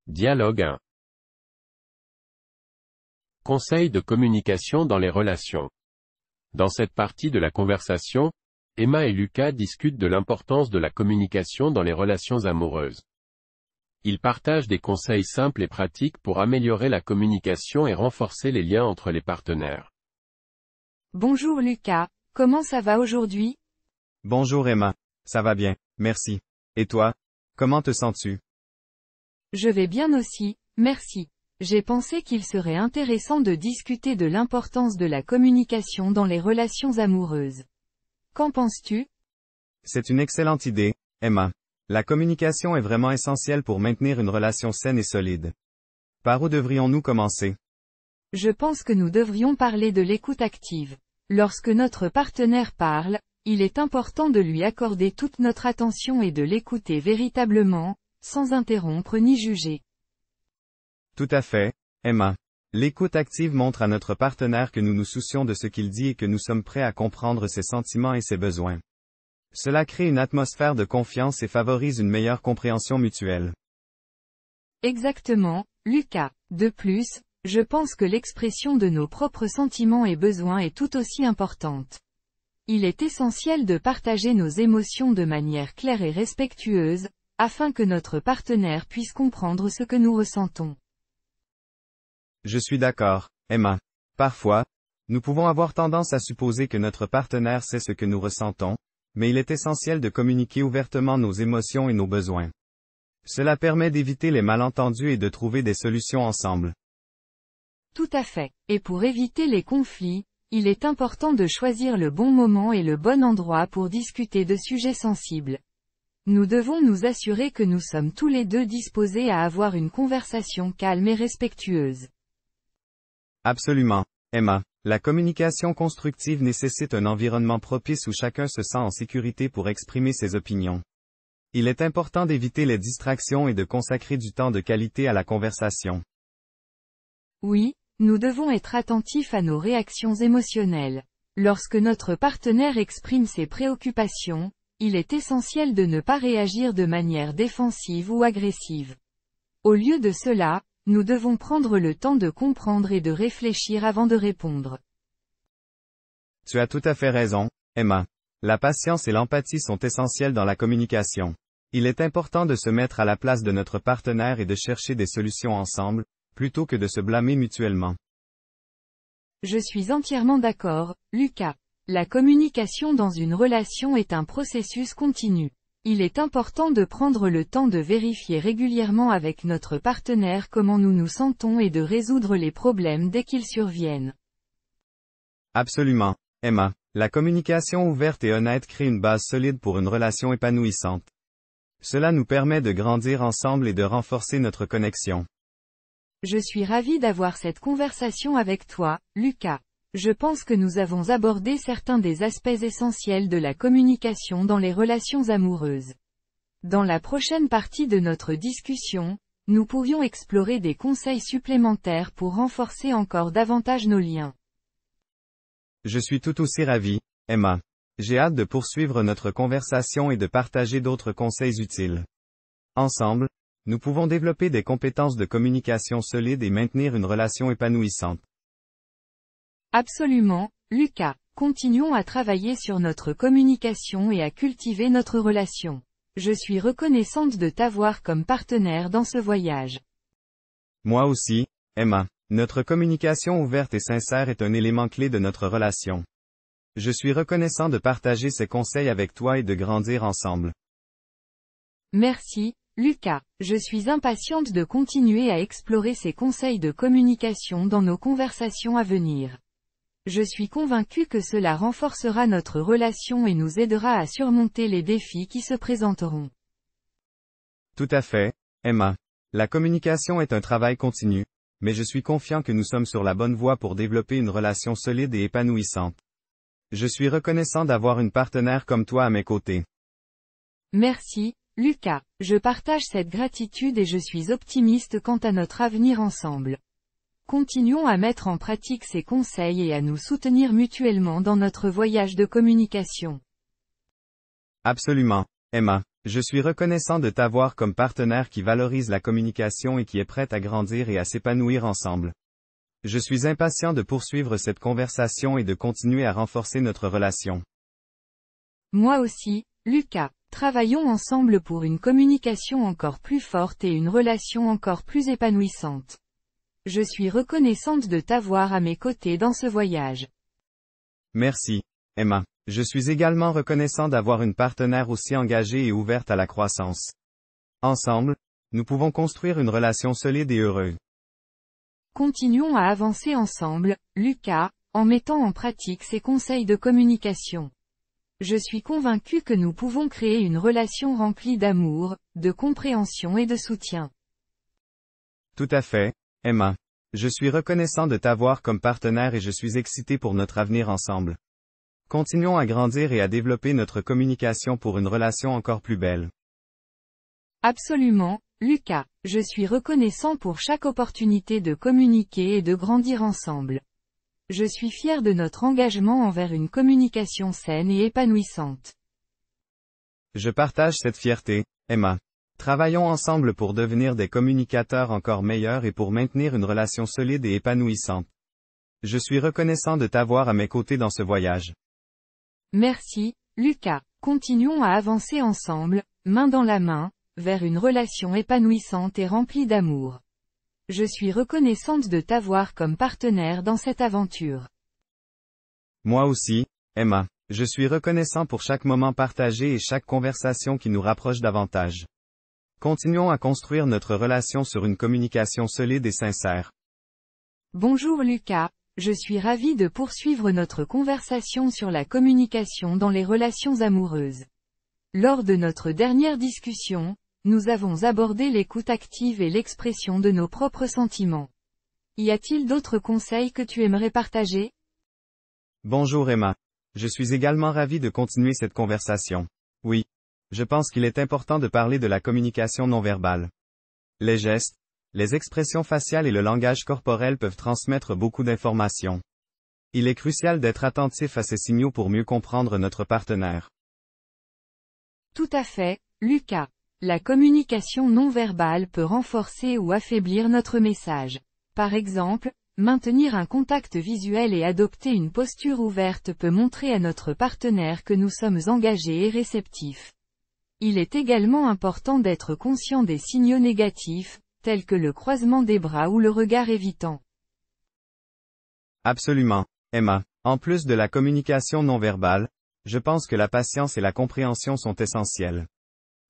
Dialogue 1. Conseil de communication dans les relations. Dans cette partie de la conversation, Emma et Lucas discutent de l'importance de la communication dans les relations amoureuses. Ils partagent des conseils simples et pratiques pour améliorer la communication et renforcer les liens entre les partenaires. Bonjour Lucas, comment ça va aujourd'hui? Bonjour Emma, ça va bien, merci. Et toi, comment te sens-tu? Je vais bien aussi, merci. J'ai pensé qu'il serait intéressant de discuter de l'importance de la communication dans les relations amoureuses. Qu'en penses-tu? C'est une excellente idée, Emma. La communication est vraiment essentielle pour maintenir une relation saine et solide. Par où devrions-nous commencer? Je pense que nous devrions parler de l'écoute active. Lorsque notre partenaire parle, il est important de lui accorder toute notre attention et de l'écouter véritablement, sans interrompre ni juger. Tout à fait, Emma. L'écoute active montre à notre partenaire que nous nous soucions de ce qu'il dit et que nous sommes prêts à comprendre ses sentiments et ses besoins. Cela crée une atmosphère de confiance et favorise une meilleure compréhension mutuelle. Exactement, Lucas. De plus, je pense que l'expression de nos propres sentiments et besoins est tout aussi importante. Il est essentiel de partager nos émotions de manière claire et respectueuse, afin que notre partenaire puisse comprendre ce que nous ressentons. Je suis d'accord, Emma. Parfois, nous pouvons avoir tendance à supposer que notre partenaire sait ce que nous ressentons, mais il est essentiel de communiquer ouvertement nos émotions et nos besoins. Cela permet d'éviter les malentendus et de trouver des solutions ensemble. Tout à fait. Et pour éviter les conflits, il est important de choisir le bon moment et le bon endroit pour discuter de sujets sensibles. Nous devons nous assurer que nous sommes tous les deux disposés à avoir une conversation calme et respectueuse. Absolument, Emma. La communication constructive nécessite un environnement propice où chacun se sent en sécurité pour exprimer ses opinions. Il est important d'éviter les distractions et de consacrer du temps de qualité à la conversation. Oui, nous devons être attentifs à nos réactions émotionnelles. Lorsque notre partenaire exprime ses préoccupations, il est essentiel de ne pas réagir de manière défensive ou agressive. Au lieu de cela, nous devons prendre le temps de comprendre et de réfléchir avant de répondre. Tu as tout à fait raison, Emma. La patience et l'empathie sont essentielles dans la communication. Il est important de se mettre à la place de notre partenaire et de chercher des solutions ensemble, plutôt que de se blâmer mutuellement. Je suis entièrement d'accord, Lucas. La communication dans une relation est un processus continu. Il est important de prendre le temps de vérifier régulièrement avec notre partenaire comment nous nous sentons et de résoudre les problèmes dès qu'ils surviennent. Absolument, Emma. La communication ouverte et honnête crée une base solide pour une relation épanouissante. Cela nous permet de grandir ensemble et de renforcer notre connexion. Je suis ravi d'avoir cette conversation avec toi, Lucas. Je pense que nous avons abordé certains des aspects essentiels de la communication dans les relations amoureuses. Dans la prochaine partie de notre discussion, nous pourrions explorer des conseils supplémentaires pour renforcer encore davantage nos liens. Je suis tout aussi ravi, Emma. J'ai hâte de poursuivre notre conversation et de partager d'autres conseils utiles. Ensemble, nous pouvons développer des compétences de communication solides et maintenir une relation épanouissante. Absolument, Lucas. Continuons à travailler sur notre communication et à cultiver notre relation. Je suis reconnaissante de t'avoir comme partenaire dans ce voyage. Moi aussi, Emma. Notre communication ouverte et sincère est un élément clé de notre relation. Je suis reconnaissant de partager ces conseils avec toi et de grandir ensemble. Merci, Lucas. Je suis impatiente de continuer à explorer ces conseils de communication dans nos conversations à venir. Je suis convaincue que cela renforcera notre relation et nous aidera à surmonter les défis qui se présenteront. Tout à fait, Emma. La communication est un travail continu, mais je suis confiant que nous sommes sur la bonne voie pour développer une relation solide et épanouissante. Je suis reconnaissant d'avoir une partenaire comme toi à mes côtés. Merci, Lucas. Je partage cette gratitude et je suis optimiste quant à notre avenir ensemble. Continuons à mettre en pratique ces conseils et à nous soutenir mutuellement dans notre voyage de communication. Absolument, Emma. Je suis reconnaissant de t'avoir comme partenaire qui valorise la communication et qui est prête à grandir et à s'épanouir ensemble. Je suis impatient de poursuivre cette conversation et de continuer à renforcer notre relation. Moi aussi, Lucas. Travaillons ensemble pour une communication encore plus forte et une relation encore plus épanouissante. Je suis reconnaissante de t'avoir à mes côtés dans ce voyage. Merci, Emma. Je suis également reconnaissant d'avoir une partenaire aussi engagée et ouverte à la croissance. Ensemble, nous pouvons construire une relation solide et heureuse. Continuons à avancer ensemble, Lucas, en mettant en pratique ces conseils de communication. Je suis convaincu que nous pouvons créer une relation remplie d'amour, de compréhension et de soutien. Tout à fait, Emma. Je suis reconnaissant de t'avoir comme partenaire et je suis excité pour notre avenir ensemble. Continuons à grandir et à développer notre communication pour une relation encore plus belle. Absolument, Lucas. Je suis reconnaissant pour chaque opportunité de communiquer et de grandir ensemble. Je suis fier de notre engagement envers une communication saine et épanouissante. Je partage cette fierté, Emma. Travaillons ensemble pour devenir des communicateurs encore meilleurs et pour maintenir une relation solide et épanouissante. Je suis reconnaissant de t'avoir à mes côtés dans ce voyage. Merci, Lucas. Continuons à avancer ensemble, main dans la main, vers une relation épanouissante et remplie d'amour. Je suis reconnaissante de t'avoir comme partenaire dans cette aventure. Moi aussi, Emma. Je suis reconnaissant pour chaque moment partagé et chaque conversation qui nous rapproche davantage. Continuons à construire notre relation sur une communication solide et sincère. Bonjour Lucas, je suis ravie de poursuivre notre conversation sur la communication dans les relations amoureuses. Lors de notre dernière discussion, nous avons abordé l'écoute active et l'expression de nos propres sentiments. Y a-t-il d'autres conseils que tu aimerais partager? Bonjour Emma. Je suis également ravi de continuer cette conversation. Oui. Je pense qu'il est important de parler de la communication non verbale. Les gestes, les expressions faciales et le langage corporel peuvent transmettre beaucoup d'informations. Il est crucial d'être attentif à ces signaux pour mieux comprendre notre partenaire. Tout à fait, Lucas. La communication non verbale peut renforcer ou affaiblir notre message. Par exemple, maintenir un contact visuel et adopter une posture ouverte peut montrer à notre partenaire que nous sommes engagés et réceptifs. Il est également important d'être conscient des signaux négatifs, tels que le croisement des bras ou le regard évitant. Absolument, Emma. En plus de la communication non verbale, je pense que la patience et la compréhension sont essentielles.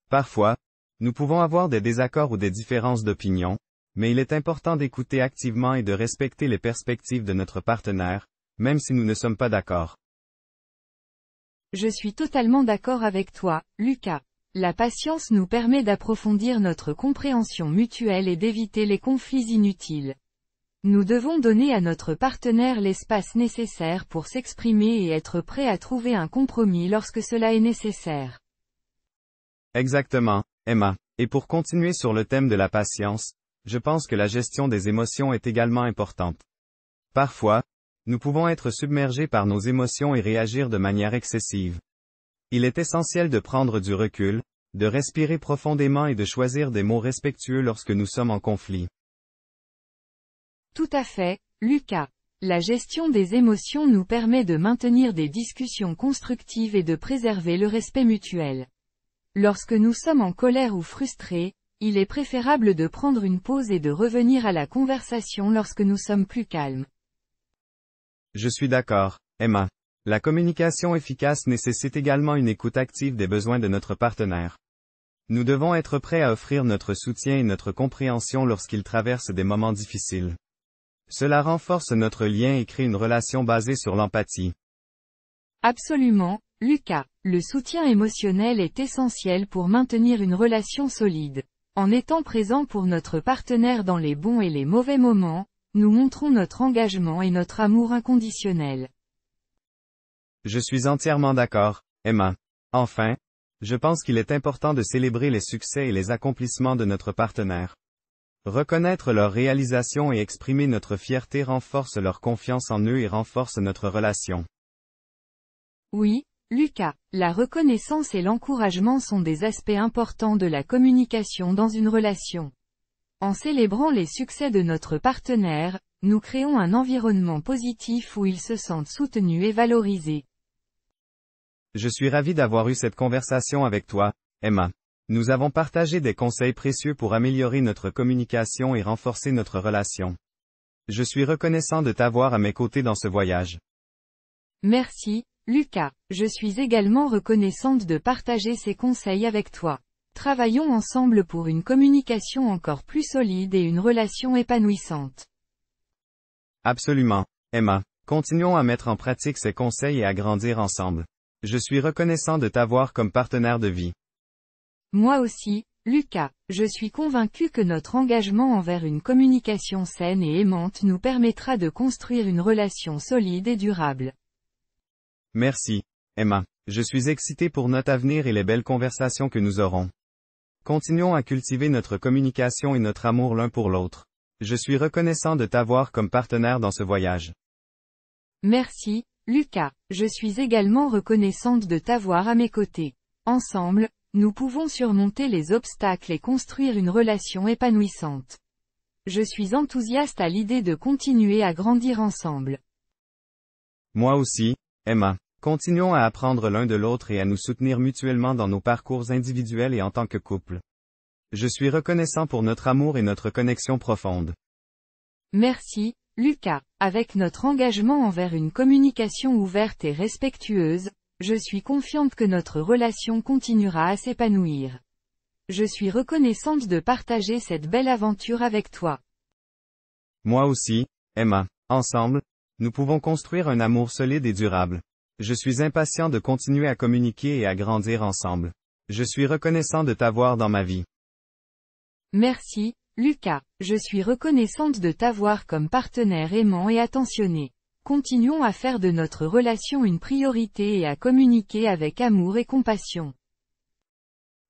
Parfois, nous pouvons avoir des désaccords ou des différences d'opinion, mais il est important d'écouter activement et de respecter les perspectives de notre partenaire, même si nous ne sommes pas d'accord. Je suis totalement d'accord avec toi, Lucas. La patience nous permet d'approfondir notre compréhension mutuelle et d'éviter les conflits inutiles. Nous devons donner à notre partenaire l'espace nécessaire pour s'exprimer et être prêt à trouver un compromis lorsque cela est nécessaire. Exactement, Emma. Et pour continuer sur le thème de la patience, je pense que la gestion des émotions est également importante. Parfois, nous pouvons être submergés par nos émotions et réagir de manière excessive. Il est essentiel de prendre du recul, de respirer profondément et de choisir des mots respectueux lorsque nous sommes en conflit. Tout à fait, Lucas. La gestion des émotions nous permet de maintenir des discussions constructives et de préserver le respect mutuel. Lorsque nous sommes en colère ou frustrés, il est préférable de prendre une pause et de revenir à la conversation lorsque nous sommes plus calmes. Je suis d'accord, Emma. La communication efficace nécessite également une écoute active des besoins de notre partenaire. Nous devons être prêts à offrir notre soutien et notre compréhension lorsqu'il traverse des moments difficiles. Cela renforce notre lien et crée une relation basée sur l'empathie. Absolument, Lucas. Le soutien émotionnel est essentiel pour maintenir une relation solide. En étant présent pour notre partenaire dans les bons et les mauvais moments, nous montrons notre engagement et notre amour inconditionnel. Je suis entièrement d'accord, Emma. Enfin, je pense qu'il est important de célébrer les succès et les accomplissements de notre partenaire. Reconnaître leurs réalisations et exprimer notre fierté renforce leur confiance en eux et renforce notre relation. Oui, Lucas, la reconnaissance et l'encouragement sont des aspects importants de la communication dans une relation. En célébrant les succès de notre partenaire, nous créons un environnement positif où ils se sentent soutenus et valorisés. Je suis ravi d'avoir eu cette conversation avec toi, Emma. Nous avons partagé des conseils précieux pour améliorer notre communication et renforcer notre relation. Je suis reconnaissant de t'avoir à mes côtés dans ce voyage. Merci, Lucas. Je suis également reconnaissante de partager ces conseils avec toi. Travaillons ensemble pour une communication encore plus solide et une relation épanouissante. Absolument, Emma. Continuons à mettre en pratique ces conseils et à grandir ensemble. Je suis reconnaissant de t'avoir comme partenaire de vie. Moi aussi, Lucas, je suis convaincu que notre engagement envers une communication saine et aimante nous permettra de construire une relation solide et durable. Merci, Emma. Je suis excité pour notre avenir et les belles conversations que nous aurons. Continuons à cultiver notre communication et notre amour l'un pour l'autre. Je suis reconnaissant de t'avoir comme partenaire dans ce voyage. Merci, Lucas. Je suis également reconnaissante de t'avoir à mes côtés. Ensemble, nous pouvons surmonter les obstacles et construire une relation épanouissante. Je suis enthousiaste à l'idée de continuer à grandir ensemble. Moi aussi, Emma. Continuons à apprendre l'un de l'autre et à nous soutenir mutuellement dans nos parcours individuels et en tant que couple. Je suis reconnaissant pour notre amour et notre connexion profonde. Merci, Lucas. Avec notre engagement envers une communication ouverte et respectueuse, je suis confiante que notre relation continuera à s'épanouir. Je suis reconnaissante de partager cette belle aventure avec toi. Moi aussi, Emma. Ensemble, nous pouvons construire un amour solide et durable. Je suis impatient de continuer à communiquer et à grandir ensemble. Je suis reconnaissant de t'avoir dans ma vie. Merci, Lucas. Je suis reconnaissante de t'avoir comme partenaire aimant et attentionné. Continuons à faire de notre relation une priorité et à communiquer avec amour et compassion.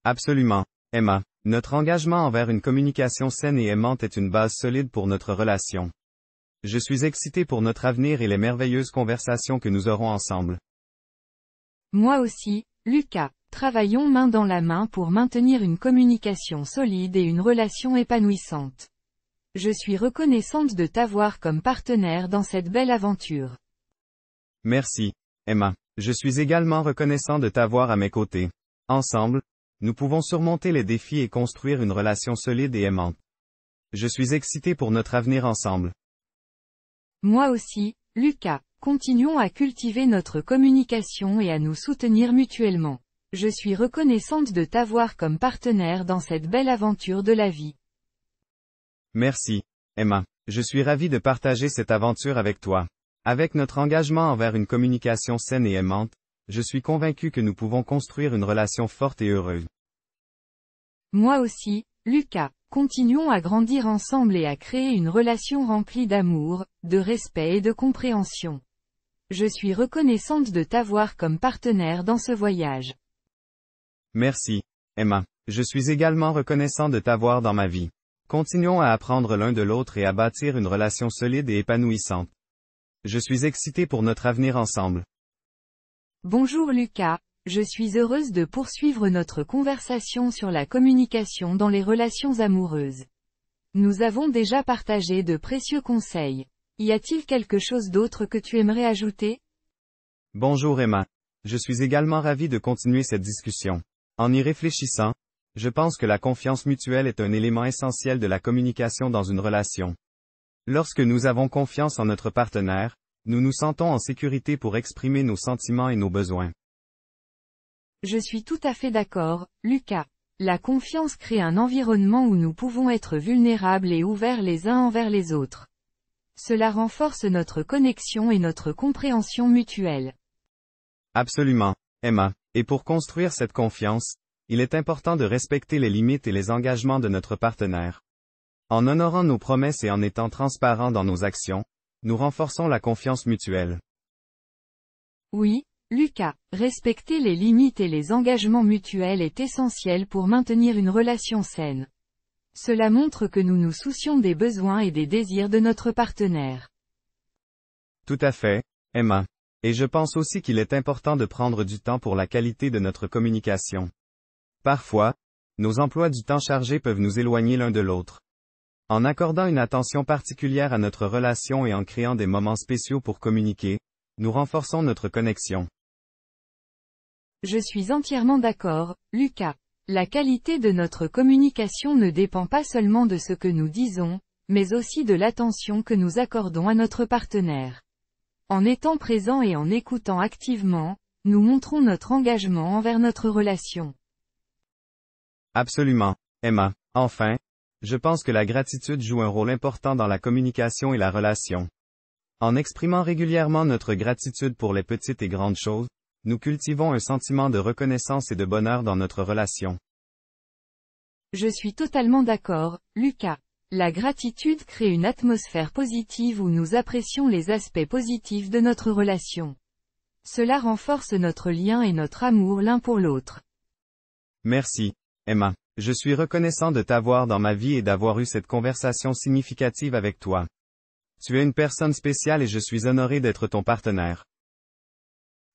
Absolument, Emma. Notre engagement envers une communication saine et aimante est une base solide pour notre relation. Je suis excité pour notre avenir et les merveilleuses conversations que nous aurons ensemble. Moi aussi, Lucas. Travaillons main dans la main pour maintenir une communication solide et une relation épanouissante. Je suis reconnaissante de t'avoir comme partenaire dans cette belle aventure. Merci, Emma. Je suis également reconnaissant de t'avoir à mes côtés. Ensemble, nous pouvons surmonter les défis et construire une relation solide et aimante. Je suis excité pour notre avenir ensemble. Moi aussi, Lucas. Continuons à cultiver notre communication et à nous soutenir mutuellement. Je suis reconnaissante de t'avoir comme partenaire dans cette belle aventure de la vie. Merci, Emma. Je suis ravi de partager cette aventure avec toi. Avec notre engagement envers une communication saine et aimante, je suis convaincu que nous pouvons construire une relation forte et heureuse. Moi aussi, Lucas. Continuons à grandir ensemble et à créer une relation remplie d'amour, de respect et de compréhension. Je suis reconnaissante de t'avoir comme partenaire dans ce voyage. Merci, Emma. Je suis également reconnaissant de t'avoir dans ma vie. Continuons à apprendre l'un de l'autre et à bâtir une relation solide et épanouissante. Je suis excité pour notre avenir ensemble. Bonjour Lucas. Je suis heureuse de poursuivre notre conversation sur la communication dans les relations amoureuses. Nous avons déjà partagé de précieux conseils. Y a-t-il quelque chose d'autre que tu aimerais ajouter? Bonjour Emma. Je suis également ravi de continuer cette discussion. En y réfléchissant, je pense que la confiance mutuelle est un élément essentiel de la communication dans une relation. Lorsque nous avons confiance en notre partenaire, nous nous sentons en sécurité pour exprimer nos sentiments et nos besoins. Je suis tout à fait d'accord, Lucas. La confiance crée un environnement où nous pouvons être vulnérables et ouverts les uns envers les autres. Cela renforce notre connexion et notre compréhension mutuelle. Absolument, Emma. Et pour construire cette confiance, il est important de respecter les limites et les engagements de notre partenaire. En honorant nos promesses et en étant transparents dans nos actions, nous renforçons la confiance mutuelle. Oui, Lucas, respecter les limites et les engagements mutuels est essentiel pour maintenir une relation saine. Cela montre que nous nous soucions des besoins et des désirs de notre partenaire. Tout à fait, Emma. Et je pense aussi qu'il est important de prendre du temps pour la qualité de notre communication. Parfois, nos emplois du temps chargés peuvent nous éloigner l'un de l'autre. En accordant une attention particulière à notre relation et en créant des moments spéciaux pour communiquer, nous renforçons notre connexion. Je suis entièrement d'accord, Lucas. La qualité de notre communication ne dépend pas seulement de ce que nous disons, mais aussi de l'attention que nous accordons à notre partenaire. En étant présents et en écoutant activement, nous montrons notre engagement envers notre relation. Absolument, Emma. Enfin, je pense que la gratitude joue un rôle important dans la communication et la relation. En exprimant régulièrement notre gratitude pour les petites et grandes choses, nous cultivons un sentiment de reconnaissance et de bonheur dans notre relation. Je suis totalement d'accord, Lucas. La gratitude crée une atmosphère positive où nous apprécions les aspects positifs de notre relation. Cela renforce notre lien et notre amour l'un pour l'autre. Merci, Emma. Je suis reconnaissant de t'avoir dans ma vie et d'avoir eu cette conversation significative avec toi. Tu es une personne spéciale et je suis honoré d'être ton partenaire.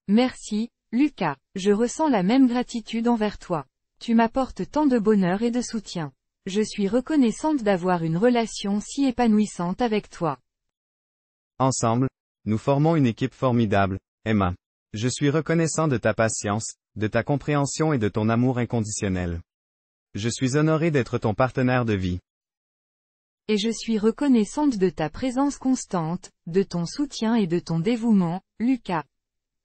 Merci, Lucas. Je ressens la même gratitude envers toi. Tu m'apportes tant de bonheur et de soutien. Je suis reconnaissante d'avoir une relation si épanouissante avec toi. Ensemble, nous formons une équipe formidable, Emma. Je suis reconnaissant de ta patience, de ta compréhension et de ton amour inconditionnel. Je suis honoré d'être ton partenaire de vie. Et je suis reconnaissante de ta présence constante, de ton soutien et de ton dévouement, Lucas.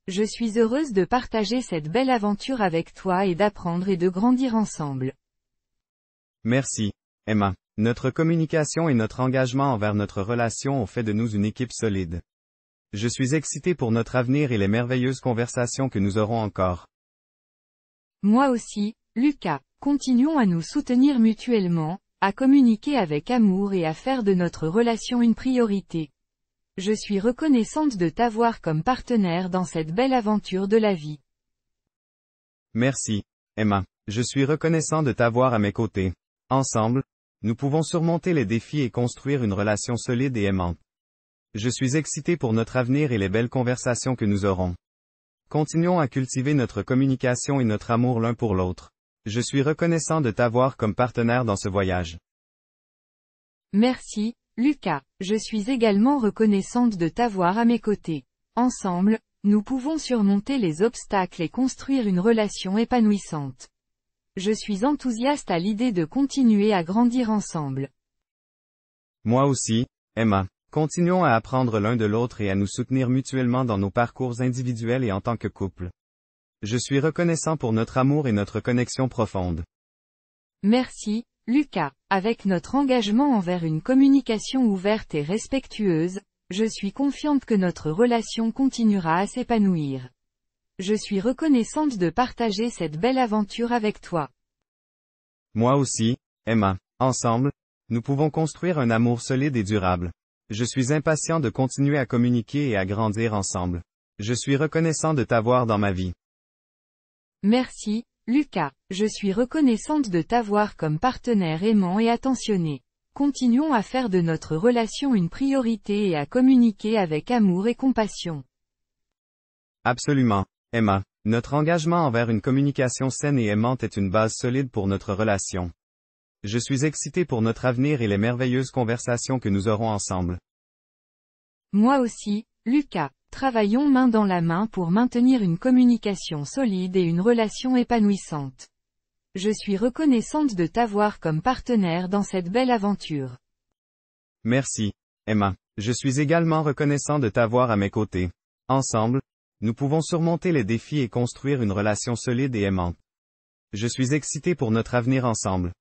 Je suis heureuse de partager cette belle aventure avec toi et d'apprendre et de grandir ensemble. Merci, Emma. Notre communication et notre engagement envers notre relation ont fait de nous une équipe solide. Je suis excité pour notre avenir et les merveilleuses conversations que nous aurons encore. Moi aussi, Lucas. Continuons à nous soutenir mutuellement, à communiquer avec amour et à faire de notre relation une priorité. Je suis reconnaissante de t'avoir comme partenaire dans cette belle aventure de la vie. Merci, Emma. Je suis reconnaissant de t'avoir à mes côtés. Ensemble, nous pouvons surmonter les défis et construire une relation solide et aimante. Je suis excité pour notre avenir et les belles conversations que nous aurons. Continuons à cultiver notre communication et notre amour l'un pour l'autre. Je suis reconnaissant de t'avoir comme partenaire dans ce voyage. Merci, Lucas. Je suis également reconnaissante de t'avoir à mes côtés. Ensemble, nous pouvons surmonter les obstacles et construire une relation épanouissante. Je suis enthousiaste à l'idée de continuer à grandir ensemble. Moi aussi, Emma. Continuons à apprendre l'un de l'autre et à nous soutenir mutuellement dans nos parcours individuels et en tant que couple. Je suis reconnaissant pour notre amour et notre connexion profonde. Merci, Lucas. Avec notre engagement envers une communication ouverte et respectueuse, je suis confiante que notre relation continuera à s'épanouir. Je suis reconnaissante de partager cette belle aventure avec toi. Moi aussi, Emma. Ensemble, nous pouvons construire un amour solide et durable. Je suis impatient de continuer à communiquer et à grandir ensemble. Je suis reconnaissant de t'avoir dans ma vie. Merci, Lucas. Je suis reconnaissante de t'avoir comme partenaire aimant et attentionné. Continuons à faire de notre relation une priorité et à communiquer avec amour et compassion. Absolument, Emma. Notre engagement envers une communication saine et aimante est une base solide pour notre relation. Je suis excité pour notre avenir et les merveilleuses conversations que nous aurons ensemble. Moi aussi, Lucas. Travaillons main dans la main pour maintenir une communication solide et une relation épanouissante. Je suis reconnaissante de t'avoir comme partenaire dans cette belle aventure. Merci, Emma. Je suis également reconnaissant de t'avoir à mes côtés. Ensemble, nous pouvons surmonter les défis et construire une relation solide et aimante. Je suis excité pour notre avenir ensemble.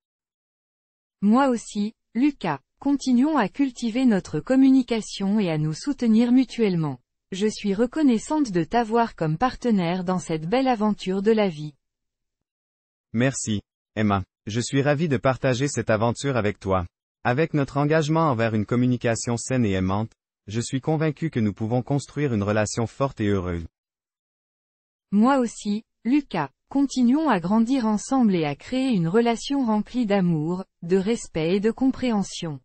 Moi aussi, Lucas. Continuons à cultiver notre communication et à nous soutenir mutuellement. Je suis reconnaissante de t'avoir comme partenaire dans cette belle aventure de la vie. Merci, Emma. Je suis ravi de partager cette aventure avec toi. Avec notre engagement envers une communication saine et aimante, je suis convaincu que nous pouvons construire une relation forte et heureuse. Moi aussi, Lucas. Continuons à grandir ensemble et à créer une relation remplie d'amour, de respect et de compréhension.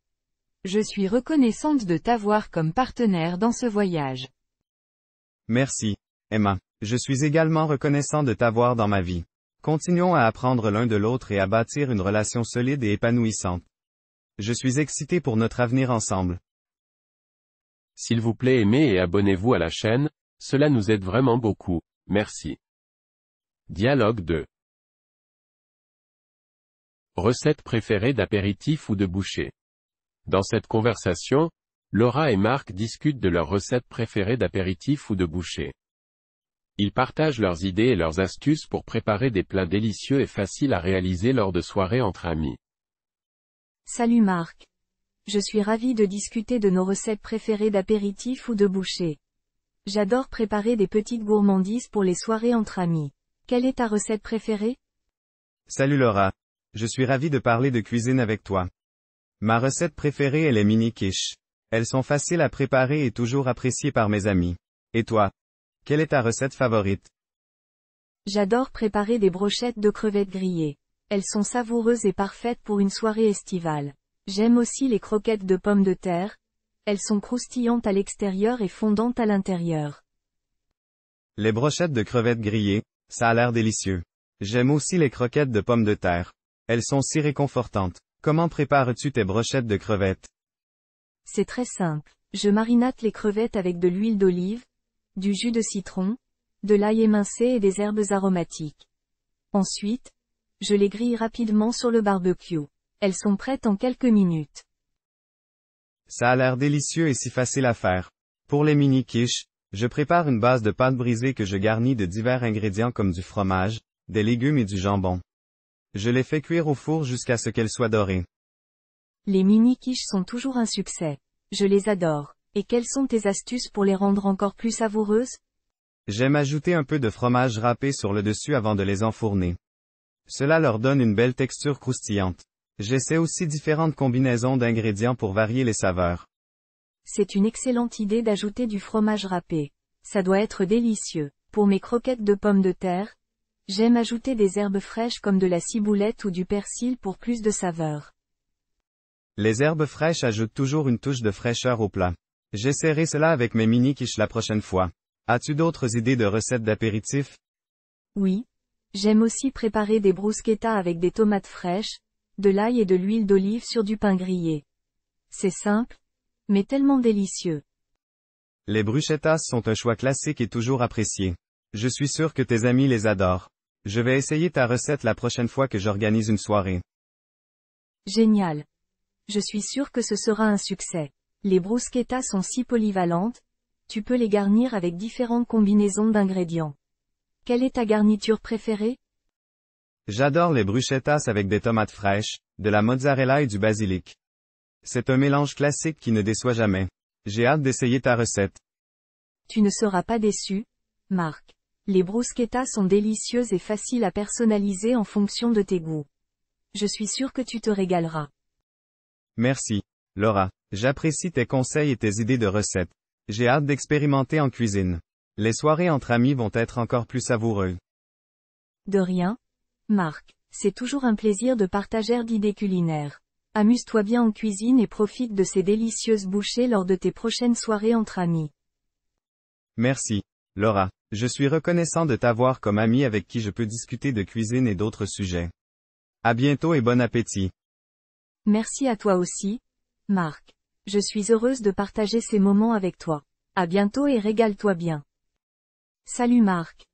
Je suis reconnaissante de t'avoir comme partenaire dans ce voyage. Merci, Emma. Je suis également reconnaissant de t'avoir dans ma vie. Continuons à apprendre l'un de l'autre et à bâtir une relation solide et épanouissante. Je suis excité pour notre avenir ensemble. S'il vous plaît, aimez et abonnez-vous à la chaîne, cela nous aide vraiment beaucoup, merci. Dialogue 2. Recette préférée d'apéritif ou de boucher. Dans cette conversation, Laura et Marc discutent de leurs recettes préférées d'apéritif ou de boucher. Ils partagent leurs idées et leurs astuces pour préparer des plats délicieux et faciles à réaliser lors de soirées entre amis. Salut Marc. Je suis ravie de discuter de nos recettes préférées d'apéritif ou de boucher. J'adore préparer des petites gourmandises pour les soirées entre amis. Quelle est ta recette préférée? Salut Laura. Je suis ravi de parler de cuisine avec toi. Ma recette préférée est les mini quiches. Elles sont faciles à préparer et toujours appréciées par mes amis. Et toi? Quelle est ta recette favorite? J'adore préparer des brochettes de crevettes grillées. Elles sont savoureuses et parfaites pour une soirée estivale. J'aime aussi les croquettes de pommes de terre. Elles sont croustillantes à l'extérieur et fondantes à l'intérieur. Les brochettes de crevettes grillées, ça a l'air délicieux. J'aime aussi les croquettes de pommes de terre. Elles sont si réconfortantes. Comment prépares-tu tes brochettes de crevettes? C'est très simple. Je marinate les crevettes avec de l'huile d'olive, du jus de citron, de l'ail émincé et des herbes aromatiques. Ensuite, je les grille rapidement sur le barbecue. Elles sont prêtes en quelques minutes. Ça a l'air délicieux et si facile à faire. Pour les mini quiches, je prépare une base de pâte brisée que je garnis de divers ingrédients comme du fromage, des légumes et du jambon. Je les fais cuire au four jusqu'à ce qu'elles soient dorées. Les mini quiches sont toujours un succès. Je les adore. Et quelles sont tes astuces pour les rendre encore plus savoureuses? J'aime ajouter un peu de fromage râpé sur le dessus avant de les enfourner. Cela leur donne une belle texture croustillante. J'essaie aussi différentes combinaisons d'ingrédients pour varier les saveurs. C'est une excellente idée d'ajouter du fromage râpé. Ça doit être délicieux. Pour mes croquettes de pommes de terre, j'aime ajouter des herbes fraîches comme de la ciboulette ou du persil pour plus de saveur. Les herbes fraîches ajoutent toujours une touche de fraîcheur au plat. J'essaierai cela avec mes mini quiches la prochaine fois. As-tu d'autres idées de recettes d'apéritifs? Oui. J'aime aussi préparer des bruschettas avec des tomates fraîches, de l'ail et de l'huile d'olive sur du pain grillé. C'est simple, mais tellement délicieux. Les bruschettas sont un choix classique et toujours apprécié. Je suis sûr que tes amis les adorent. Je vais essayer ta recette la prochaine fois que j'organise une soirée. Génial. Je suis sûr que ce sera un succès. Les bruschettas sont si polyvalentes, tu peux les garnir avec différentes combinaisons d'ingrédients. Quelle est ta garniture préférée? J'adore les bruschettas avec des tomates fraîches, de la mozzarella et du basilic. C'est un mélange classique qui ne déçoit jamais. J'ai hâte d'essayer ta recette. Tu ne seras pas déçu, Marc. Les bruschettas sont délicieuses et faciles à personnaliser en fonction de tes goûts. Je suis sûr que tu te régaleras. Merci, Laura. J'apprécie tes conseils et tes idées de recettes. J'ai hâte d'expérimenter en cuisine. Les soirées entre amis vont être encore plus savoureuses. De rien, Marc. C'est toujours un plaisir de partager d'idées culinaires. Amuse-toi bien en cuisine et profite de ces délicieuses bouchées lors de tes prochaines soirées entre amis. Merci, Laura. Je suis reconnaissant de t'avoir comme ami avec qui je peux discuter de cuisine et d'autres sujets. À bientôt et bon appétit. Merci à toi aussi, Marc. Je suis heureuse de partager ces moments avec toi. À bientôt et régale-toi bien. Salut Marc.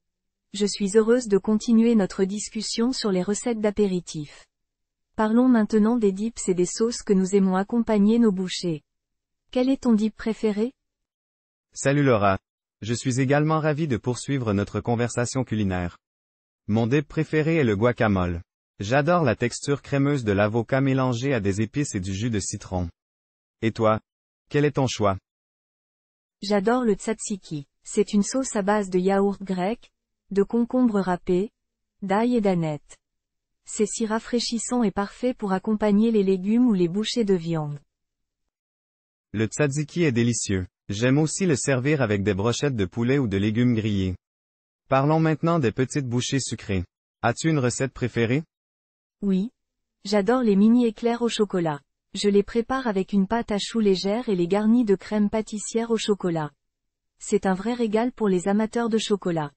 Je suis heureuse de continuer notre discussion sur les recettes d'apéritifs. Parlons maintenant des dips et des sauces que nous aimons accompagner nos bouchées. Quel est ton dip préféré? Salut Laura. Je suis également ravi de poursuivre notre conversation culinaire. Mon dip préféré est le guacamole. J'adore la texture crémeuse de l'avocat mélangée à des épices et du jus de citron. Et toi? Quel est ton choix? J'adore le tzatziki. C'est une sauce à base de yaourt grec, de concombre râpé, d'ail et d'aneth. C'est si rafraîchissant et parfait pour accompagner les légumes ou les bouchées de viande. Le tzatziki est délicieux. J'aime aussi le servir avec des brochettes de poulet ou de légumes grillés. Parlons maintenant des petites bouchées sucrées. As-tu une recette préférée? Oui. J'adore les mini éclairs au chocolat. Je les prépare avec une pâte à choux légère et les garnis de crème pâtissière au chocolat. C'est un vrai régal pour les amateurs de chocolat.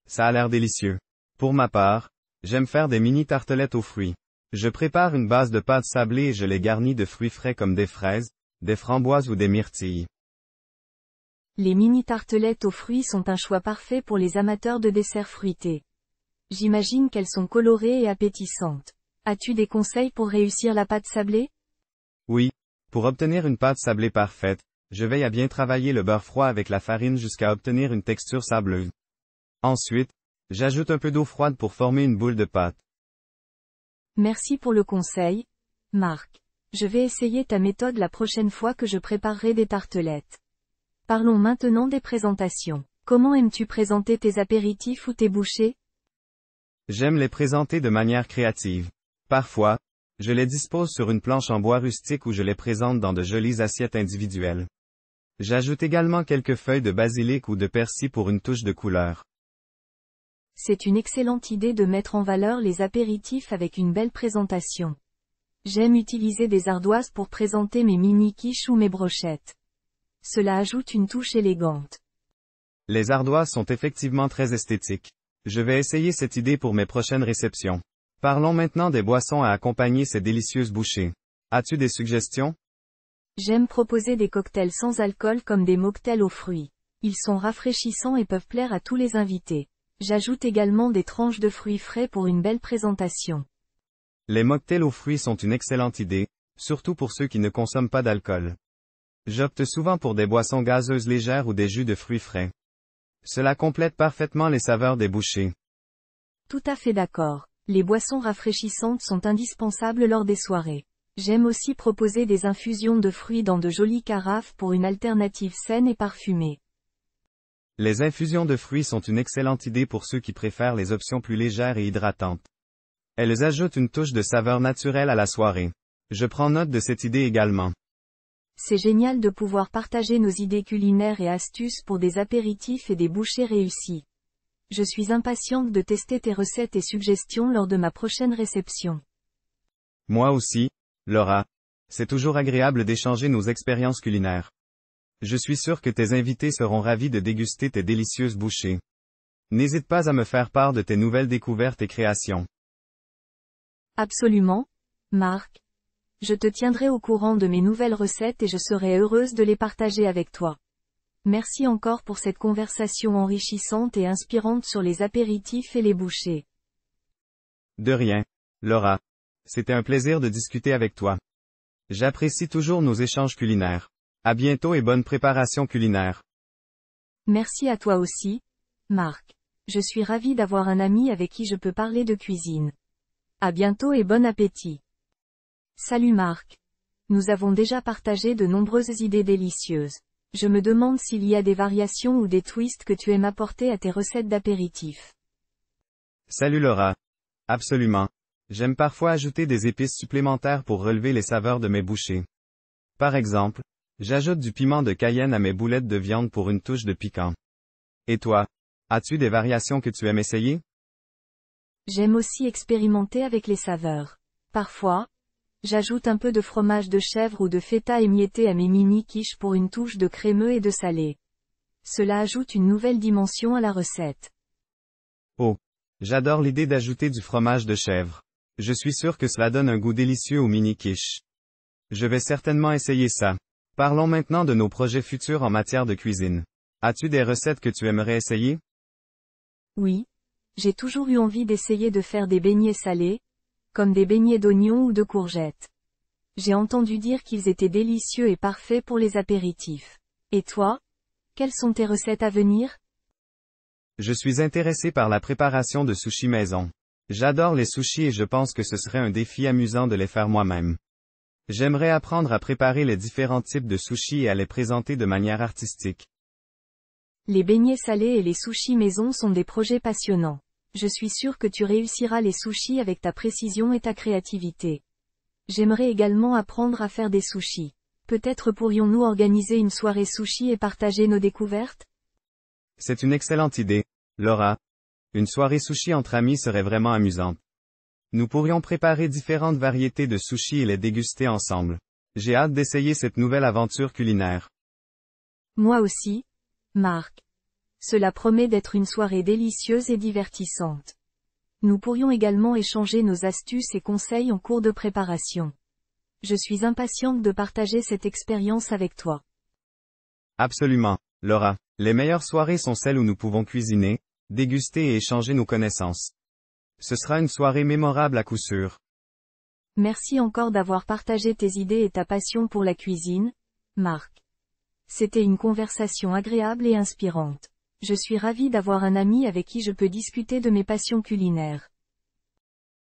Ça a l'air délicieux. Pour ma part, j'aime faire des mini tartelettes aux fruits. Je prépare une base de pâte sablée et je les garnis de fruits frais comme des fraises, des framboises ou des myrtilles. Les mini tartelettes aux fruits sont un choix parfait pour les amateurs de desserts fruités. J'imagine qu'elles sont colorées et appétissantes. As-tu des conseils pour réussir la pâte sablée? Oui. Pour obtenir une pâte sablée parfaite, je veille à bien travailler le beurre froid avec la farine jusqu'à obtenir une texture sableuse. Ensuite, j'ajoute un peu d'eau froide pour former une boule de pâte. Merci pour le conseil, Marc. Je vais essayer ta méthode la prochaine fois que je préparerai des tartelettes. Parlons maintenant des présentations. Comment aimes-tu présenter tes apéritifs ou tes bouchées? J'aime les présenter de manière créative. Parfois, je les dispose sur une planche en bois rustique ou je les présente dans de jolies assiettes individuelles. J'ajoute également quelques feuilles de basilic ou de persil pour une touche de couleur. C'est une excellente idée de mettre en valeur les apéritifs avec une belle présentation. J'aime utiliser des ardoises pour présenter mes mini-quiches ou mes brochettes. Cela ajoute une touche élégante. Les ardoises sont effectivement très esthétiques. Je vais essayer cette idée pour mes prochaines réceptions. Parlons maintenant des boissons à accompagner ces délicieuses bouchées. As-tu des suggestions? J'aime proposer des cocktails sans alcool comme des mocktails aux fruits. Ils sont rafraîchissants et peuvent plaire à tous les invités. J'ajoute également des tranches de fruits frais pour une belle présentation. Les mocktails aux fruits sont une excellente idée, surtout pour ceux qui ne consomment pas d'alcool. J'opte souvent pour des boissons gazeuses légères ou des jus de fruits frais. Cela complète parfaitement les saveurs des bouchées. Tout à fait d'accord. Les boissons rafraîchissantes sont indispensables lors des soirées. J'aime aussi proposer des infusions de fruits dans de jolies carafes pour une alternative saine et parfumée. Les infusions de fruits sont une excellente idée pour ceux qui préfèrent les options plus légères et hydratantes. Elles ajoutent une touche de saveur naturelle à la soirée. Je prends note de cette idée également. C'est génial de pouvoir partager nos idées culinaires et astuces pour des apéritifs et des bouchées réussies. Je suis impatiente de tester tes recettes et suggestions lors de ma prochaine réception. Moi aussi, Laura. C'est toujours agréable d'échanger nos expériences culinaires. Je suis sûr que tes invités seront ravis de déguster tes délicieuses bouchées. N'hésite pas à me faire part de tes nouvelles découvertes et créations. Absolument, Marc. Je te tiendrai au courant de mes nouvelles recettes et je serai heureuse de les partager avec toi. Merci encore pour cette conversation enrichissante et inspirante sur les apéritifs et les bouchées. De rien, Laura. C'était un plaisir de discuter avec toi. J'apprécie toujours nos échanges culinaires. À bientôt et bonne préparation culinaire. Merci à toi aussi, Marc. Je suis ravie d'avoir un ami avec qui je peux parler de cuisine. À bientôt et bon appétit. Salut Marc. Nous avons déjà partagé de nombreuses idées délicieuses. Je me demande s'il y a des variations ou des twists que tu aimes apporter à tes recettes d'apéritifs. Salut Laura. Absolument. J'aime parfois ajouter des épices supplémentaires pour relever les saveurs de mes bouchées. Par exemple, j'ajoute du piment de Cayenne à mes boulettes de viande pour une touche de piquant. Et toi, as-tu des variations que tu aimes essayer? J'aime aussi expérimenter avec les saveurs. Parfois, j'ajoute un peu de fromage de chèvre ou de feta émietté à mes mini-quiches pour une touche de crémeux et de salé. Cela ajoute une nouvelle dimension à la recette. Oh, j'adore l'idée d'ajouter du fromage de chèvre. Je suis sûr que cela donne un goût délicieux aux mini-quiches. Je vais certainement essayer ça. Parlons maintenant de nos projets futurs en matière de cuisine. As-tu des recettes que tu aimerais essayer? Oui. J'ai toujours eu envie d'essayer de faire des beignets salés, comme des beignets d'oignons ou de courgettes. J'ai entendu dire qu'ils étaient délicieux et parfaits pour les apéritifs. Et toi? Quelles sont tes recettes à venir? Je suis intéressé par la préparation de sushis maison. J'adore les sushis et je pense que ce serait un défi amusant de les faire moi-même. J'aimerais apprendre à préparer les différents types de sushis et à les présenter de manière artistique. Les beignets salés et les sushis maison sont des projets passionnants. Je suis sûr que tu réussiras les sushis avec ta précision et ta créativité. J'aimerais également apprendre à faire des sushis. Peut-être pourrions-nous organiser une soirée sushi et partager nos découvertes? C'est une excellente idée, Laura. Une soirée sushi entre amis serait vraiment amusante. Nous pourrions préparer différentes variétés de sushis et les déguster ensemble. J'ai hâte d'essayer cette nouvelle aventure culinaire. Moi aussi, Marc. Cela promet d'être une soirée délicieuse et divertissante. Nous pourrions également échanger nos astuces et conseils en cours de préparation. Je suis impatiente de partager cette expérience avec toi. Absolument, Laura. Les meilleures soirées sont celles où nous pouvons cuisiner, déguster et échanger nos connaissances. Ce sera une soirée mémorable à coup sûr. Merci encore d'avoir partagé tes idées et ta passion pour la cuisine, Marc. C'était une conversation agréable et inspirante. Je suis ravie d'avoir un ami avec qui je peux discuter de mes passions culinaires.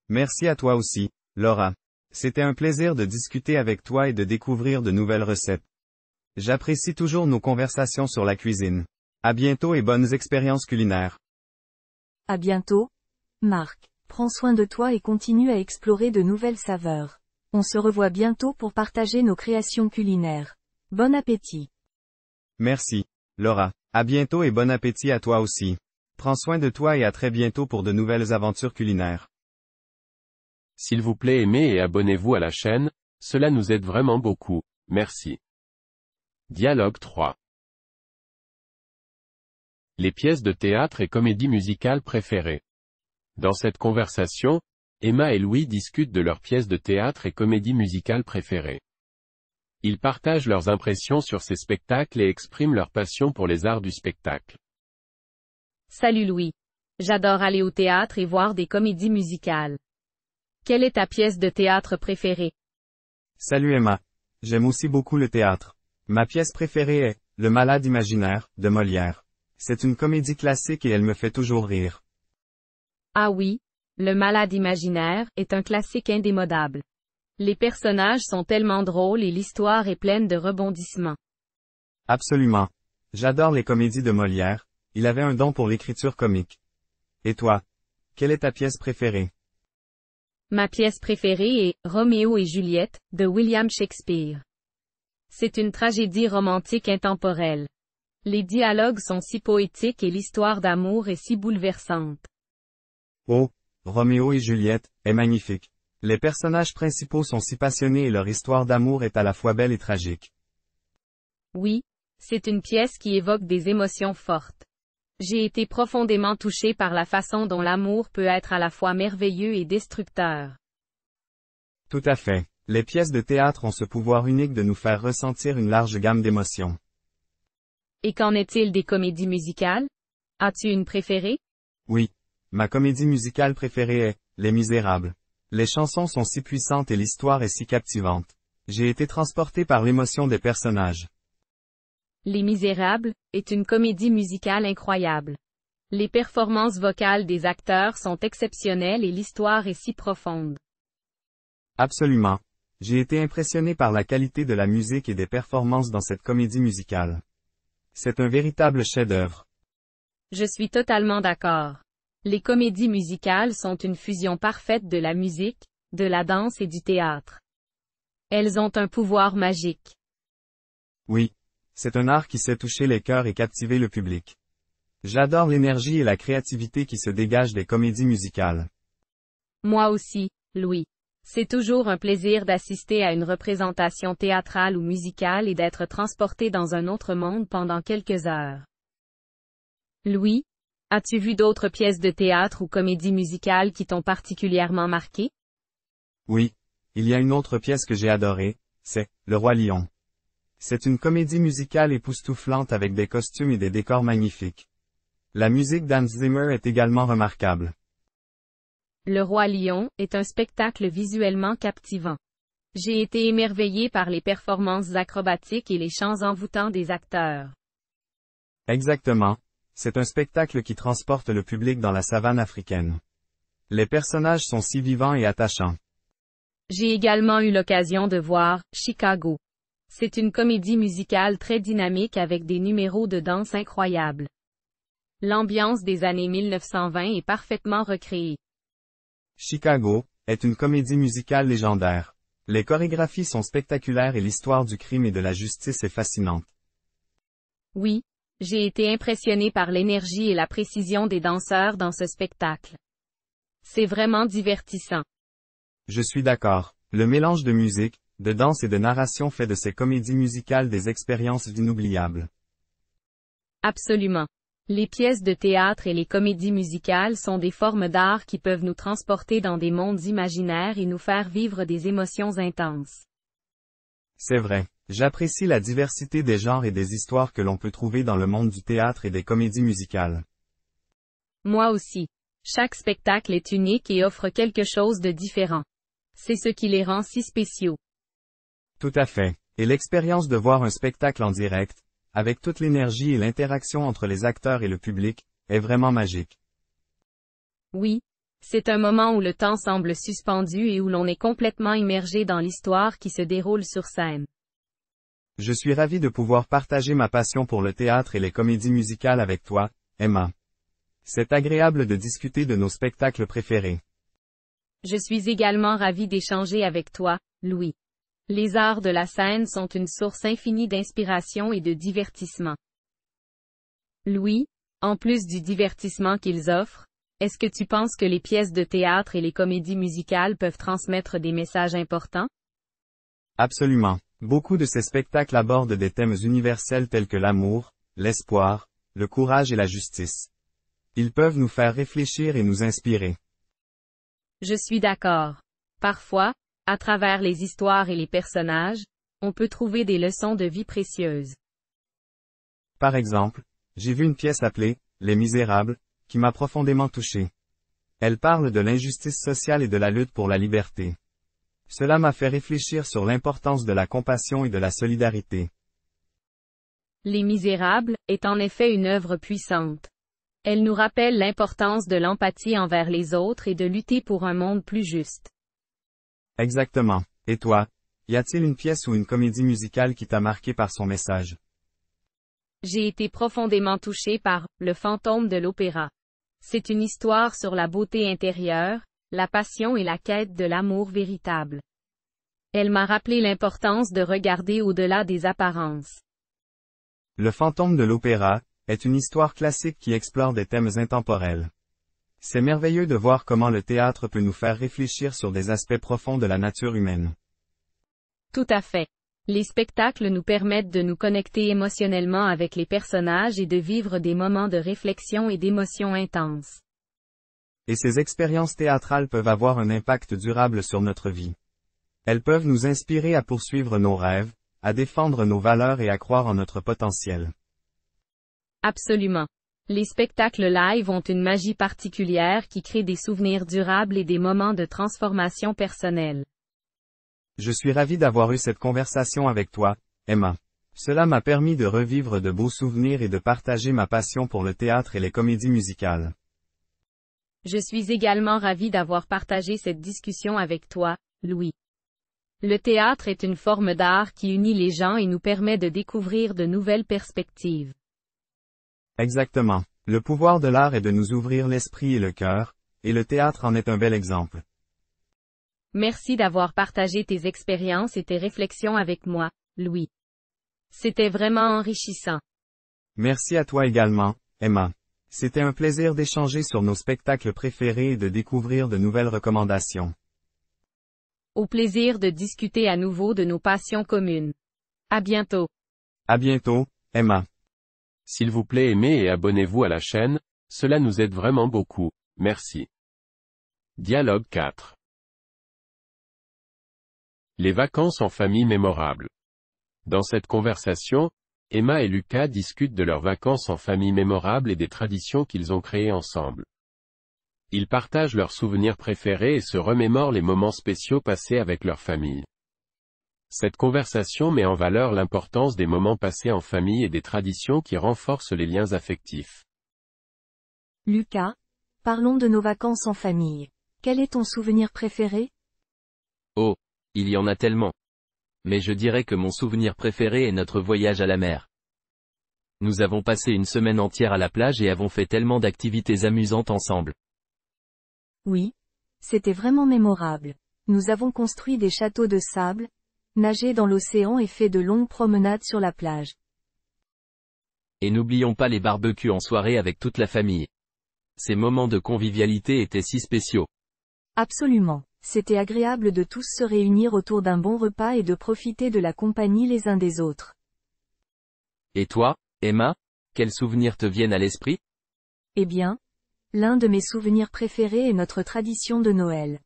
Merci à toi aussi, Laura. C'était un plaisir de discuter avec toi et de découvrir de nouvelles recettes. J'apprécie toujours nos conversations sur la cuisine. À bientôt et bonnes expériences culinaires. À bientôt, Marc. Prends soin de toi et continue à explorer de nouvelles saveurs. On se revoit bientôt pour partager nos créations culinaires. Bon appétit. Merci, Laura. À bientôt et bon appétit à toi aussi. Prends soin de toi et à très bientôt pour de nouvelles aventures culinaires. S'il vous plaît, aimez et abonnez-vous à la chaîne, cela nous aide vraiment beaucoup. Merci. Dialogue 3. Les pièces de théâtre et comédie musicale préférées. Dans cette conversation, Emma et Louis discutent de leurs pièces de théâtre et comédie musicale préférées. Ils partagent leurs impressions sur ces spectacles et expriment leur passion pour les arts du spectacle. Salut Louis. J'adore aller au théâtre et voir des comédies musicales. Quelle est ta pièce de théâtre préférée? Salut Emma. J'aime aussi beaucoup le théâtre. Ma pièce préférée est Le Malade imaginaire, de Molière. C'est une comédie classique et elle me fait toujours rire. Ah oui, Le Malade imaginaire est un classique indémodable. Les personnages sont tellement drôles et l'histoire est pleine de rebondissements. Absolument. J'adore les comédies de Molière, il avait un don pour l'écriture comique. Et toi? Quelle est ta pièce préférée? Ma pièce préférée est Roméo et Juliette, de William Shakespeare. C'est une tragédie romantique intemporelle. Les dialogues sont si poétiques et l'histoire d'amour est si bouleversante. Oh, Roméo et Juliette, est magnifique. Les personnages principaux sont si passionnés et leur histoire d'amour est à la fois belle et tragique. Oui, c'est une pièce qui évoque des émotions fortes. J'ai été profondément touchée par la façon dont l'amour peut être à la fois merveilleux et destructeur. Tout à fait. Les pièces de théâtre ont ce pouvoir unique de nous faire ressentir une large gamme d'émotions. Et qu'en est-il des comédies musicales? As-tu une préférée? Oui. Ma comédie musicale préférée est Les Misérables. Les chansons sont si puissantes et l'histoire est si captivante. J'ai été transporté par l'émotion des personnages. Les Misérables est une comédie musicale incroyable. Les performances vocales des acteurs sont exceptionnelles et l'histoire est si profonde. Absolument. J'ai été impressionné par la qualité de la musique et des performances dans cette comédie musicale. C'est un véritable chef-d'œuvre. Je suis totalement d'accord. Les comédies musicales sont une fusion parfaite de la musique, de la danse et du théâtre. Elles ont un pouvoir magique. Oui. C'est un art qui sait toucher les cœurs et captiver le public. J'adore l'énergie et la créativité qui se dégagent des comédies musicales. Moi aussi, Louis. C'est toujours un plaisir d'assister à une représentation théâtrale ou musicale et d'être transporté dans un autre monde pendant quelques heures. Louis, as-tu vu d'autres pièces de théâtre ou comédies musicales qui t'ont particulièrement marqué? Oui. Il y a une autre pièce que j'ai adorée, c'est Le Roi Lion. C'est une comédie musicale époustouflante avec des costumes et des décors magnifiques. La musique d'Hans Zimmer est également remarquable. Le Roi Lion est un spectacle visuellement captivant. J'ai été émerveillé par les performances acrobatiques et les chants envoûtants des acteurs. Exactement. C'est un spectacle qui transporte le public dans la savane africaine. Les personnages sont si vivants et attachants. J'ai également eu l'occasion de voir Chicago. C'est une comédie musicale très dynamique avec des numéros de danse incroyables. L'ambiance des années 1920 est parfaitement recréée. Chicago est une comédie musicale légendaire. Les chorégraphies sont spectaculaires et l'histoire du crime et de la justice est fascinante. Oui, j'ai été impressionné par l'énergie et la précision des danseurs dans ce spectacle. C'est vraiment divertissant. Je suis d'accord. Le mélange de musique, de danse et de narration fait de ces comédies musicales des expériences inoubliables. Absolument. Les pièces de théâtre et les comédies musicales sont des formes d'art qui peuvent nous transporter dans des mondes imaginaires et nous faire vivre des émotions intenses. C'est vrai. J'apprécie la diversité des genres et des histoires que l'on peut trouver dans le monde du théâtre et des comédies musicales. Moi aussi. Chaque spectacle est unique et offre quelque chose de différent. C'est ce qui les rend si spéciaux. Tout à fait. Et l'expérience de voir un spectacle en direct, avec toute l'énergie et l'interaction entre les acteurs et le public, est vraiment magique. Oui. C'est un moment où le temps semble suspendu et où l'on est complètement immergé dans l'histoire qui se déroule sur scène. Je suis ravi de pouvoir partager ma passion pour le théâtre et les comédies musicales avec toi, Emma. C'est agréable de discuter de nos spectacles préférés. Je suis également ravi d'échanger avec toi, Louis. Les arts de la scène sont une source infinie d'inspiration et de divertissement. Louis, en plus du divertissement qu'ils offrent, est-ce que tu penses que les pièces de théâtre et les comédies musicales peuvent transmettre des messages importants? Absolument. Beaucoup de ces spectacles abordent des thèmes universels tels que l'amour, l'espoir, le courage et la justice. Ils peuvent nous faire réfléchir et nous inspirer. Je suis d'accord. Parfois, à travers les histoires et les personnages, on peut trouver des leçons de vie précieuses. Par exemple, j'ai vu une pièce appelée « Les Misérables », qui m'a profondément touché. Elle parle de l'injustice sociale et de la lutte pour la liberté. Cela m'a fait réfléchir sur l'importance de la compassion et de la solidarité. Les Misérables est en effet une œuvre puissante. Elle nous rappelle l'importance de l'empathie envers les autres et de lutter pour un monde plus juste. Exactement. Et toi, y a-t-il une pièce ou une comédie musicale qui t'a marqué par son message? J'ai été profondément touché par « Le fantôme de l'opéra ». C'est une histoire sur la beauté intérieure, la passion et la quête de l'amour véritable. Elle m'a rappelé l'importance de regarder au-delà des apparences. Le fantôme de l'opéra est une histoire classique qui explore des thèmes intemporels. C'est merveilleux de voir comment le théâtre peut nous faire réfléchir sur des aspects profonds de la nature humaine. Tout à fait. Les spectacles nous permettent de nous connecter émotionnellement avec les personnages et de vivre des moments de réflexion et d'émotion intenses. Et ces expériences théâtrales peuvent avoir un impact durable sur notre vie. Elles peuvent nous inspirer à poursuivre nos rêves, à défendre nos valeurs et à croire en notre potentiel. Absolument. Les spectacles live ont une magie particulière qui crée des souvenirs durables et des moments de transformation personnelle. Je suis ravi d'avoir eu cette conversation avec toi, Emma. Cela m'a permis de revivre de beaux souvenirs et de partager ma passion pour le théâtre et les comédies musicales. Je suis également ravi d'avoir partagé cette discussion avec toi, Louis. Le théâtre est une forme d'art qui unit les gens et nous permet de découvrir de nouvelles perspectives. Exactement. Le pouvoir de l'art est de nous ouvrir l'esprit et le cœur, et le théâtre en est un bel exemple. Merci d'avoir partagé tes expériences et tes réflexions avec moi, Louis. C'était vraiment enrichissant. Merci à toi également, Emma. C'était un plaisir d'échanger sur nos spectacles préférés et de découvrir de nouvelles recommandations. Au plaisir de discuter à nouveau de nos passions communes. À bientôt. À bientôt, Emma. S'il vous plaît aimez et abonnez-vous à la chaîne, cela nous aide vraiment beaucoup, merci. Dialogue 4. Les vacances en famille mémorables. Dans cette conversation, Emma et Lucas discutent de leurs vacances en famille mémorables et des traditions qu'ils ont créées ensemble. Ils partagent leurs souvenirs préférés et se remémorent les moments spéciaux passés avec leur famille. Cette conversation met en valeur l'importance des moments passés en famille et des traditions qui renforcent les liens affectifs. Lucas, parlons de nos vacances en famille. Quel est ton souvenir préféré? Oh, il y en a tellement. Mais je dirais que mon souvenir préféré est notre voyage à la mer. Nous avons passé une semaine entière à la plage et avons fait tellement d'activités amusantes ensemble. Oui. C'était vraiment mémorable. Nous avons construit des châteaux de sable, nagé dans l'océan et fait de longues promenades sur la plage. Et n'oublions pas les barbecues en soirée avec toute la famille. Ces moments de convivialité étaient si spéciaux. Absolument. C'était agréable de tous se réunir autour d'un bon repas et de profiter de la compagnie les uns des autres. Et toi, Emma, Quels souvenirs te viennent à l'esprit? Eh bien, l'un de mes souvenirs préférés est notre tradition de Noël.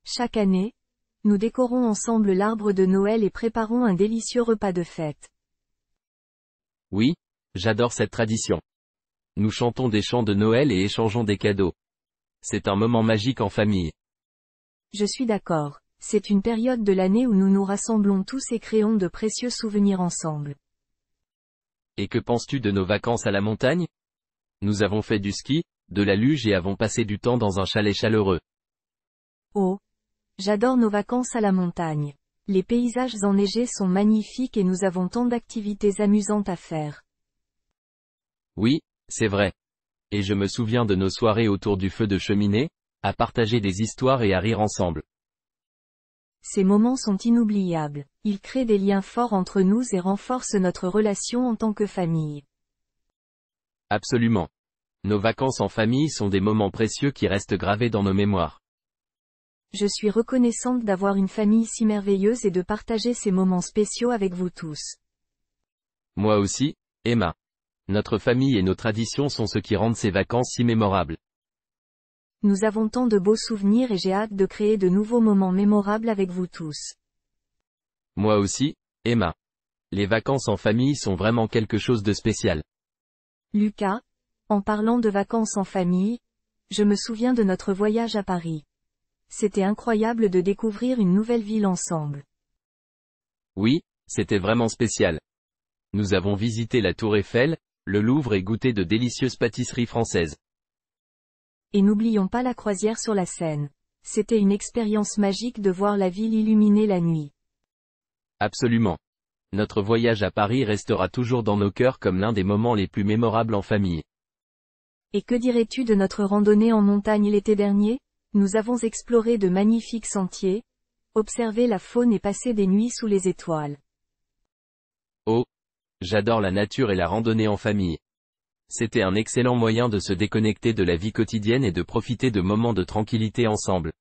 Chaque année, nous décorons ensemble l'arbre de Noël et préparons un délicieux repas de fête. Oui, j'adore cette tradition. Nous chantons des chants de Noël et échangeons des cadeaux. C'est un moment magique en famille. Je suis d'accord, c'est une période de l'année où nous nous rassemblons tous et créons de précieux souvenirs ensemble. Et que penses-tu de nos vacances à la montagne? Nous avons fait du ski, de la luge et avons passé du temps dans un chalet chaleureux. Oh, j'adore nos vacances à la montagne. Les paysages enneigés sont magnifiques et nous avons tant d'activités amusantes à faire. Oui, c'est vrai. Et je me souviens de nos soirées autour du feu de cheminée, à partager des histoires et à rire ensemble. Ces moments sont inoubliables. Ils créent des liens forts entre nous et renforcent notre relation en tant que famille. Absolument. Nos vacances en famille sont des moments précieux qui restent gravés dans nos mémoires. Je suis reconnaissante d'avoir une famille si merveilleuse et de partager ces moments spéciaux avec vous tous. Moi aussi, Emma. Notre famille et nos traditions sont ce qui rendent ces vacances si mémorables. Nous avons tant de beaux souvenirs et j'ai hâte de créer de nouveaux moments mémorables avec vous tous. Moi aussi, Emma. Les vacances en famille sont vraiment quelque chose de spécial. Lucas, en parlant de vacances en famille, je me souviens de notre voyage à Paris. C'était incroyable de découvrir une nouvelle ville ensemble. Oui, c'était vraiment spécial. Nous avons visité la Tour Eiffel, le Louvre et goûté de délicieuses pâtisseries françaises. Et n'oublions pas la croisière sur la Seine. C'était une expérience magique de voir la ville illuminée la nuit. Absolument. Notre voyage à Paris restera toujours dans nos cœurs comme l'un des moments les plus mémorables en famille. Et que dirais-tu de notre randonnée en montagne l'été dernier? Nous avons exploré de magnifiques sentiers, observé la faune et passé des nuits sous les étoiles. Oh, j'adore la nature et la randonnée en famille. C'était un excellent moyen de se déconnecter de la vie quotidienne et de profiter de moments de tranquillité ensemble.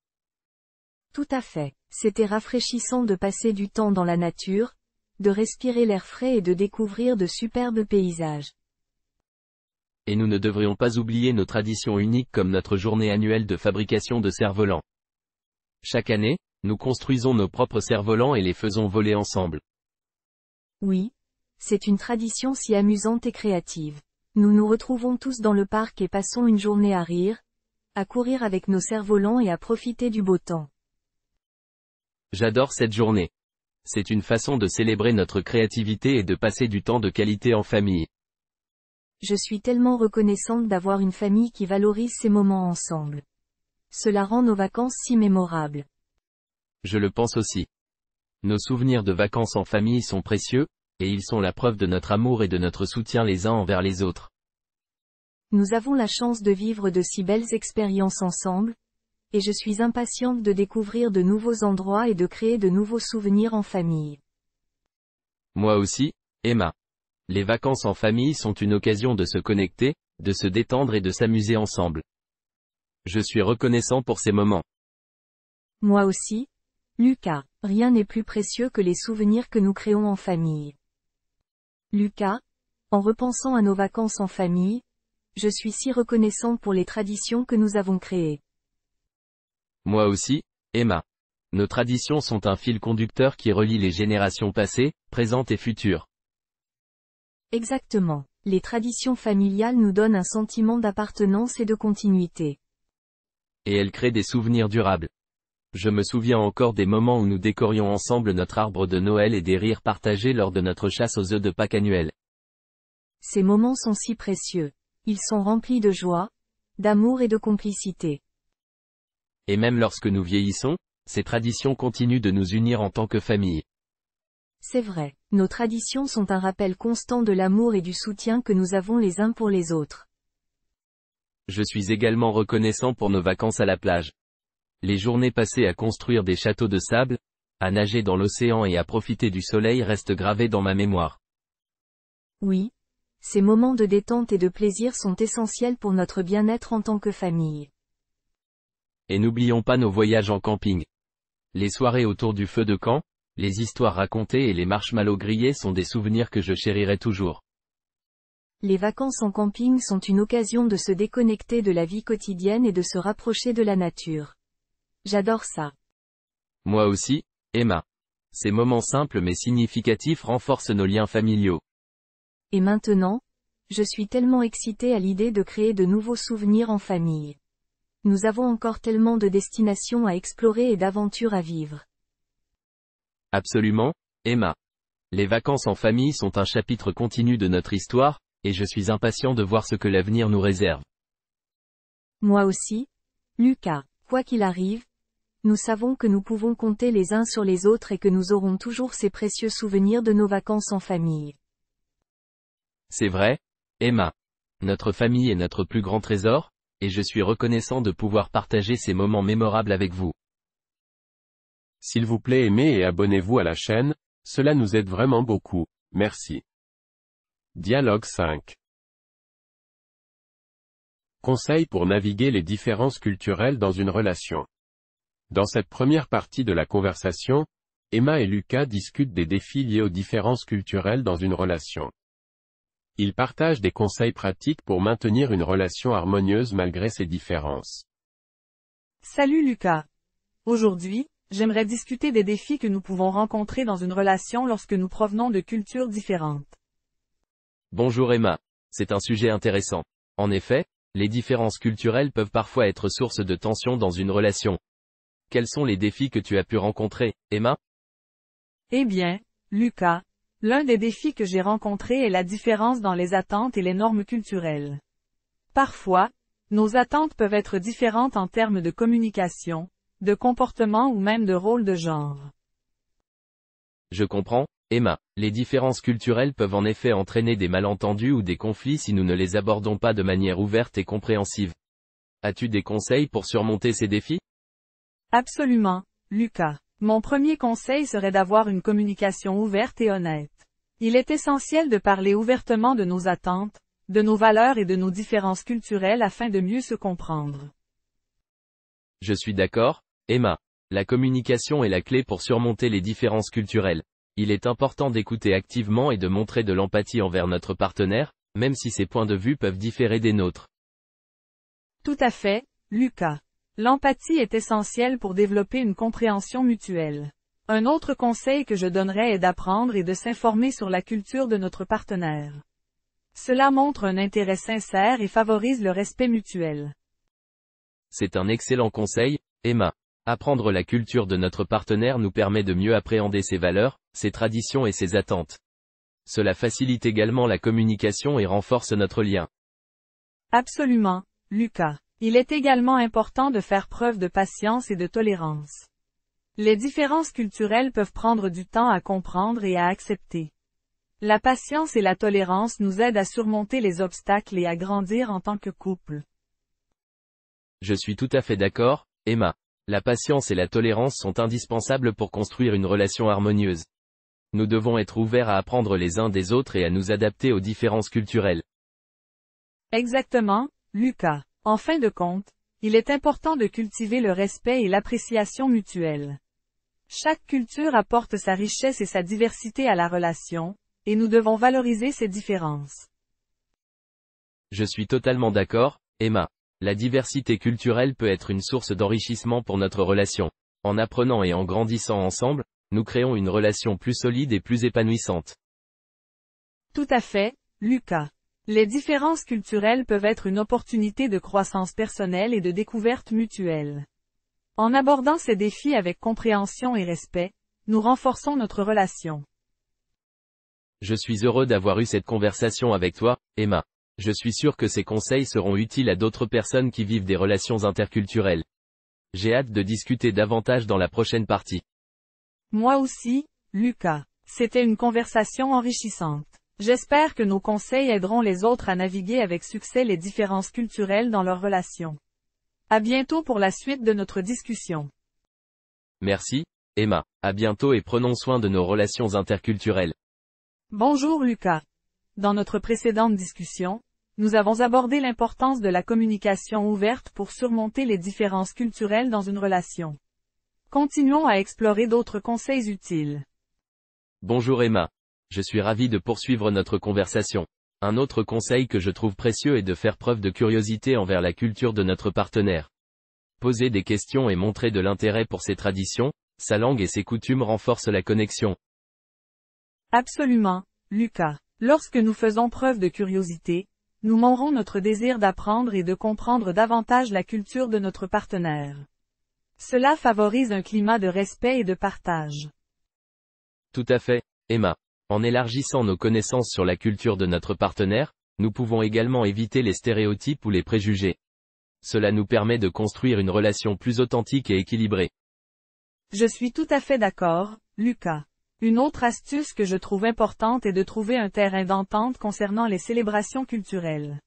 Tout à fait. C'était rafraîchissant de passer du temps dans la nature, de respirer l'air frais et de découvrir de superbes paysages. Et nous ne devrions pas oublier nos traditions uniques comme notre journée annuelle de fabrication de cerfs-volants. Chaque année, nous construisons nos propres cerfs-volants et les faisons voler ensemble. Oui. C'est une tradition si amusante et créative. Nous nous retrouvons tous dans le parc et passons une journée à rire, à courir avec nos cerfs-volants et à profiter du beau temps. J'adore cette journée. C'est une façon de célébrer notre créativité et de passer du temps de qualité en famille. Je suis tellement reconnaissante d'avoir une famille qui valorise ces moments ensemble. Cela rend nos vacances si mémorables. Je le pense aussi. Nos souvenirs de vacances en famille sont précieux, et ils sont la preuve de notre amour et de notre soutien les uns envers les autres. Nous avons la chance de vivre de si belles expériences ensemble, et je suis impatiente de découvrir de nouveaux endroits et de créer de nouveaux souvenirs en famille. Moi aussi, Emma. Les vacances en famille sont une occasion de se connecter, de se détendre et de s'amuser ensemble. Je suis reconnaissant pour ces moments. Moi aussi, Lucas, rien n'est plus précieux que les souvenirs que nous créons en famille. Lucas, en repensant à nos vacances en famille, je suis si reconnaissante pour les traditions que nous avons créées. Moi aussi, Emma. Nos traditions sont un fil conducteur qui relie les générations passées, présentes et futures. Exactement. Les traditions familiales nous donnent un sentiment d'appartenance et de continuité. Et elles créent des souvenirs durables. Je me souviens encore des moments où nous décorions ensemble notre arbre de Noël et des rires partagés lors de notre chasse aux œufs de Pâques annuelle. Ces moments sont si précieux. Ils sont remplis de joie, d'amour et de complicité. Et même lorsque nous vieillissons, ces traditions continuent de nous unir en tant que famille. C'est vrai, nos traditions sont un rappel constant de l'amour et du soutien que nous avons les uns pour les autres. Je suis également reconnaissant pour nos vacances à la plage. Les journées passées à construire des châteaux de sable, à nager dans l'océan et à profiter du soleil restent gravées dans ma mémoire. Oui, ces moments de détente et de plaisir sont essentiels pour notre bien-être en tant que famille. Et n'oublions pas nos voyages en camping. Les soirées autour du feu de camp, les histoires racontées et les marshmallows grillés sont des souvenirs que je chérirai toujours. Les vacances en camping sont une occasion de se déconnecter de la vie quotidienne et de se rapprocher de la nature. J'adore ça. Moi aussi, Emma. Ces moments simples mais significatifs renforcent nos liens familiaux. Et maintenant, je suis tellement excitée à l'idée de créer de nouveaux souvenirs en famille. Nous avons encore tellement de destinations à explorer et d'aventures à vivre. Absolument, Emma. Les vacances en famille sont un chapitre continu de notre histoire, et je suis impatient de voir ce que l'avenir nous réserve. Moi aussi, Lucas. Quoi qu'il arrive, nous savons que nous pouvons compter les uns sur les autres et que nous aurons toujours ces précieux souvenirs de nos vacances en famille. C'est vrai, Emma. Notre famille est notre plus grand trésor, et je suis reconnaissant de pouvoir partager ces moments mémorables avec vous. S'il vous plaît aimez et abonnez-vous à la chaîne, cela nous aide vraiment beaucoup, merci. Dialogue 5. Conseils pour naviguer les différences culturelles dans une relation. Dans cette première partie de la conversation, Emma et Lucas discutent des défis liés aux différences culturelles dans une relation. Ils partagent des conseils pratiques pour maintenir une relation harmonieuse malgré ces différences. Salut Lucas. Aujourd'hui, j'aimerais discuter des défis que nous pouvons rencontrer dans une relation lorsque nous provenons de cultures différentes. Bonjour Emma. C'est un sujet intéressant. En effet, les différences culturelles peuvent parfois être source de tension dans une relation. Quels sont les défis que tu as pu rencontrer, Emma? Eh bien, Lucas, l'un des défis que j'ai rencontrés est la différence dans les attentes et les normes culturelles. Parfois, nos attentes peuvent être différentes en termes de communication, de comportement ou même de rôle de genre. Je comprends, Emma. Les différences culturelles peuvent en effet entraîner des malentendus ou des conflits si nous ne les abordons pas de manière ouverte et compréhensive. As-tu des conseils pour surmonter ces défis? Absolument, Lucas. Mon premier conseil serait d'avoir une communication ouverte et honnête. Il est essentiel de parler ouvertement de nos attentes, de nos valeurs et de nos différences culturelles afin de mieux se comprendre. Je suis d'accord, Emma. La communication est la clé pour surmonter les différences culturelles. Il est important d'écouter activement et de montrer de l'empathie envers notre partenaire, même si ses points de vue peuvent différer des nôtres. Tout à fait, Lucas. L'empathie est essentielle pour développer une compréhension mutuelle. Un autre conseil que je donnerais est d'apprendre et de s'informer sur la culture de notre partenaire. Cela montre un intérêt sincère et favorise le respect mutuel. C'est un excellent conseil, Emma. Apprendre la culture de notre partenaire nous permet de mieux appréhender ses valeurs, ses traditions et ses attentes. Cela facilite également la communication et renforce notre lien. Absolument, Lucas. Il est également important de faire preuve de patience et de tolérance. Les différences culturelles peuvent prendre du temps à comprendre et à accepter. La patience et la tolérance nous aident à surmonter les obstacles et à grandir en tant que couple. Je suis tout à fait d'accord, Emma. La patience et la tolérance sont indispensables pour construire une relation harmonieuse. Nous devons être ouverts à apprendre les uns des autres et à nous adapter aux différences culturelles. Exactement, Lucas. En fin de compte, il est important de cultiver le respect et l'appréciation mutuelle. Chaque culture apporte sa richesse et sa diversité à la relation, et nous devons valoriser ces différences. Je suis totalement d'accord, Emma. La diversité culturelle peut être une source d'enrichissement pour notre relation. En apprenant et en grandissant ensemble, nous créons une relation plus solide et plus épanouissante. Tout à fait, Lucas. Les différences culturelles peuvent être une opportunité de croissance personnelle et de découverte mutuelle. En abordant ces défis avec compréhension et respect, nous renforçons notre relation. Je suis heureux d'avoir eu cette conversation avec toi, Emma. Je suis sûr que ces conseils seront utiles à d'autres personnes qui vivent des relations interculturelles. J'ai hâte de discuter davantage dans la prochaine partie. Moi aussi, Lucas. C'était une conversation enrichissante. J'espère que nos conseils aideront les autres à naviguer avec succès les différences culturelles dans leurs relations. À bientôt pour la suite de notre discussion. Merci, Emma. À bientôt et prenons soin de nos relations interculturelles. Bonjour Lucas. Dans notre précédente discussion, nous avons abordé l'importance de la communication ouverte pour surmonter les différences culturelles dans une relation. Continuons à explorer d'autres conseils utiles. Bonjour Emma. Je suis ravi de poursuivre notre conversation. Un autre conseil que je trouve précieux est de faire preuve de curiosité envers la culture de notre partenaire. Poser des questions et montrer de l'intérêt pour ses traditions, sa langue et ses coutumes renforcent la connexion. Absolument, Lucas. Lorsque nous faisons preuve de curiosité, nous montrons notre désir d'apprendre et de comprendre davantage la culture de notre partenaire. Cela favorise un climat de respect et de partage. Tout à fait, Emma. En élargissant nos connaissances sur la culture de notre partenaire, nous pouvons également éviter les stéréotypes ou les préjugés. Cela nous permet de construire une relation plus authentique et équilibrée. Je suis tout à fait d'accord, Lucas. Une autre astuce que je trouve importante est de trouver un terrain d'entente concernant les célébrations culturelles.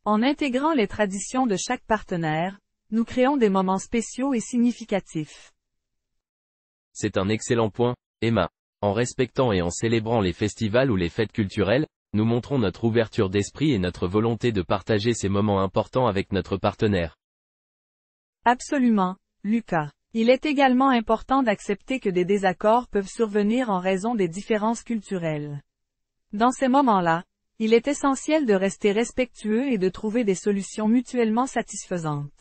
En intégrant les traditions de chaque partenaire, nous créons des moments spéciaux et significatifs. C'est un excellent point, Emma. En respectant et en célébrant les festivals ou les fêtes culturelles, nous montrons notre ouverture d'esprit et notre volonté de partager ces moments importants avec notre partenaire. Absolument, Lucas. Il est également important d'accepter que des désaccords peuvent survenir en raison des différences culturelles. Dans ces moments-là, il est essentiel de rester respectueux et de trouver des solutions mutuellement satisfaisantes.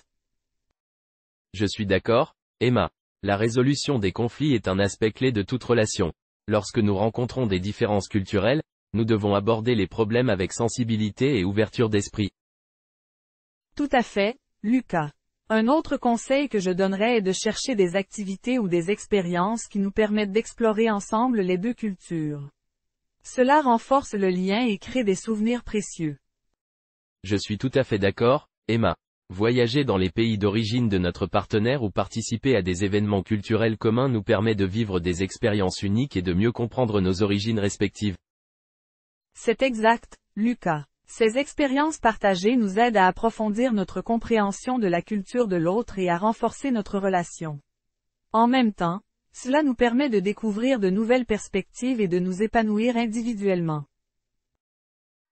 Je suis d'accord, Emma. La résolution des conflits est un aspect clé de toute relation. Lorsque nous rencontrons des différences culturelles, nous devons aborder les problèmes avec sensibilité et ouverture d'esprit. Tout à fait, Lucas. Un autre conseil que je donnerais est de chercher des activités ou des expériences qui nous permettent d'explorer ensemble les deux cultures. Cela renforce le lien et crée des souvenirs précieux. Je suis tout à fait d'accord, Emma. Voyager dans les pays d'origine de notre partenaire ou participer à des événements culturels communs nous permet de vivre des expériences uniques et de mieux comprendre nos origines respectives. C'est exact, Lucas. Ces expériences partagées nous aident à approfondir notre compréhension de la culture de l'autre et à renforcer notre relation. En même temps, cela nous permet de découvrir de nouvelles perspectives et de nous épanouir individuellement.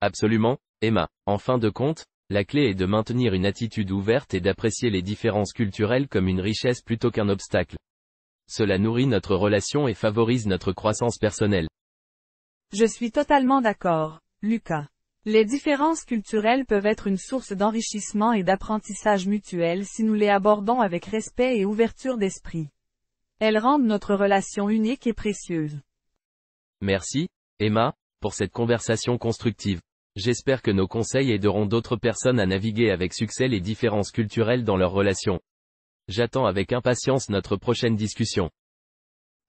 Absolument, Emma. En fin de compte, la clé est de maintenir une attitude ouverte et d'apprécier les différences culturelles comme une richesse plutôt qu'un obstacle. Cela nourrit notre relation et favorise notre croissance personnelle. Je suis totalement d'accord, Lucas. Les différences culturelles peuvent être une source d'enrichissement et d'apprentissage mutuel si nous les abordons avec respect et ouverture d'esprit. Elles rendent notre relation unique et précieuse. Merci, Emma, pour cette conversation constructive. J'espère que nos conseils aideront d'autres personnes à naviguer avec succès les différences culturelles dans leurs relations. J'attends avec impatience notre prochaine discussion.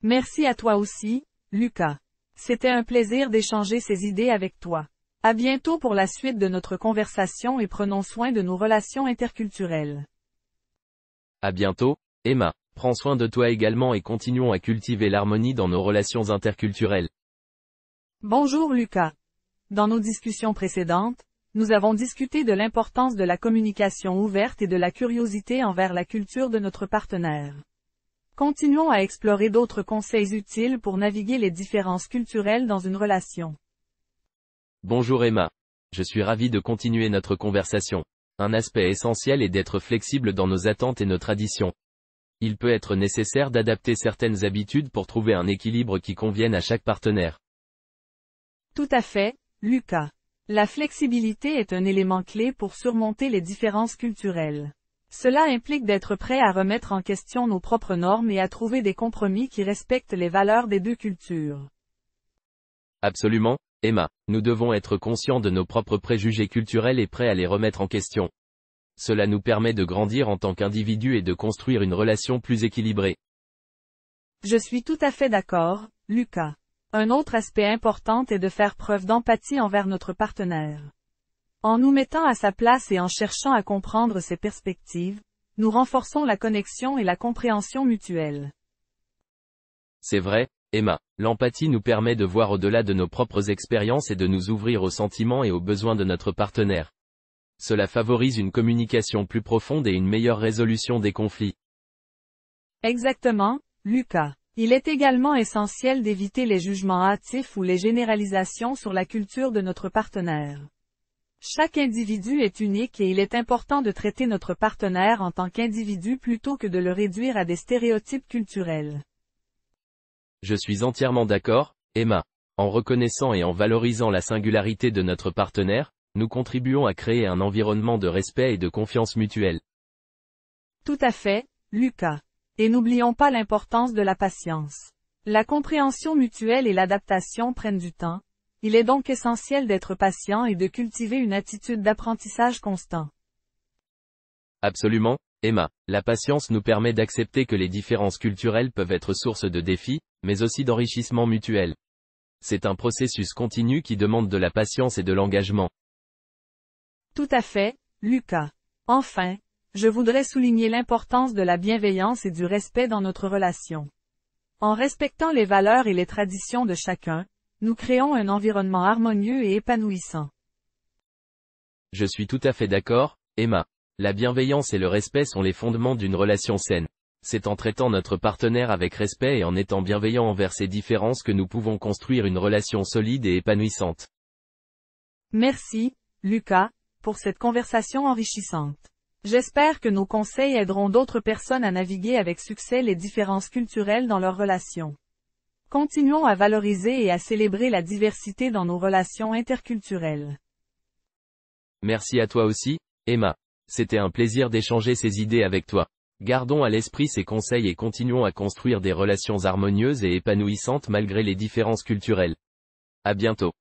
Merci à toi aussi, Lucas. C'était un plaisir d'échanger ces idées avec toi. À bientôt pour la suite de notre conversation et prenons soin de nos relations interculturelles. À bientôt, Emma. Prends soin de toi également et continuons à cultiver l'harmonie dans nos relations interculturelles. Bonjour Lucas. Dans nos discussions précédentes, nous avons discuté de l'importance de la communication ouverte et de la curiosité envers la culture de notre partenaire. Continuons à explorer d'autres conseils utiles pour naviguer les différences culturelles dans une relation. Bonjour Emma. Je suis ravi de continuer notre conversation. Un aspect essentiel est d'être flexible dans nos attentes et nos traditions. Il peut être nécessaire d'adapter certaines habitudes pour trouver un équilibre qui convienne à chaque partenaire. Tout à fait, Lucas. La flexibilité est un élément clé pour surmonter les différences culturelles. Cela implique d'être prêt à remettre en question nos propres normes et à trouver des compromis qui respectent les valeurs des deux cultures. Absolument, Emma. Nous devons être conscients de nos propres préjugés culturels et prêts à les remettre en question. Cela nous permet de grandir en tant qu'individu et de construire une relation plus équilibrée. Je suis tout à fait d'accord, Lucas. Un autre aspect important est de faire preuve d'empathie envers notre partenaire. En nous mettant à sa place et en cherchant à comprendre ses perspectives, nous renforçons la connexion et la compréhension mutuelle. C'est vrai, Emma. L'empathie nous permet de voir au-delà de nos propres expériences et de nous ouvrir aux sentiments et aux besoins de notre partenaire. Cela favorise une communication plus profonde et une meilleure résolution des conflits. Exactement, Lucas. Il est également essentiel d'éviter les jugements hâtifs ou les généralisations sur la culture de notre partenaire. Chaque individu est unique et il est important de traiter notre partenaire en tant qu'individu plutôt que de le réduire à des stéréotypes culturels. Je suis entièrement d'accord, Emma. En reconnaissant et en valorisant la singularité de notre partenaire, nous contribuons à créer un environnement de respect et de confiance mutuelle. Tout à fait, Lucas. Et n'oublions pas l'importance de la patience. La compréhension mutuelle et l'adaptation prennent du temps. Il est donc essentiel d'être patient et de cultiver une attitude d'apprentissage constant. Absolument, Emma. La patience nous permet d'accepter que les différences culturelles peuvent être source de défis, mais aussi d'enrichissement mutuel. C'est un processus continu qui demande de la patience et de l'engagement. Tout à fait, Lucas. Enfin, je voudrais souligner l'importance de la bienveillance et du respect dans notre relation. En respectant les valeurs et les traditions de chacun, nous créons un environnement harmonieux et épanouissant. Je suis tout à fait d'accord, Emma. La bienveillance et le respect sont les fondements d'une relation saine. C'est en traitant notre partenaire avec respect et en étant bienveillant envers ses différences que nous pouvons construire une relation solide et épanouissante. Merci, Lucas, pour cette conversation enrichissante. J'espère que nos conseils aideront d'autres personnes à naviguer avec succès les différences culturelles dans leurs relations. Continuons à valoriser et à célébrer la diversité dans nos relations interculturelles. Merci à toi aussi, Emma. C'était un plaisir d'échanger ces idées avec toi. Gardons à l'esprit ces conseils et continuons à construire des relations harmonieuses et épanouissantes malgré les différences culturelles. À bientôt.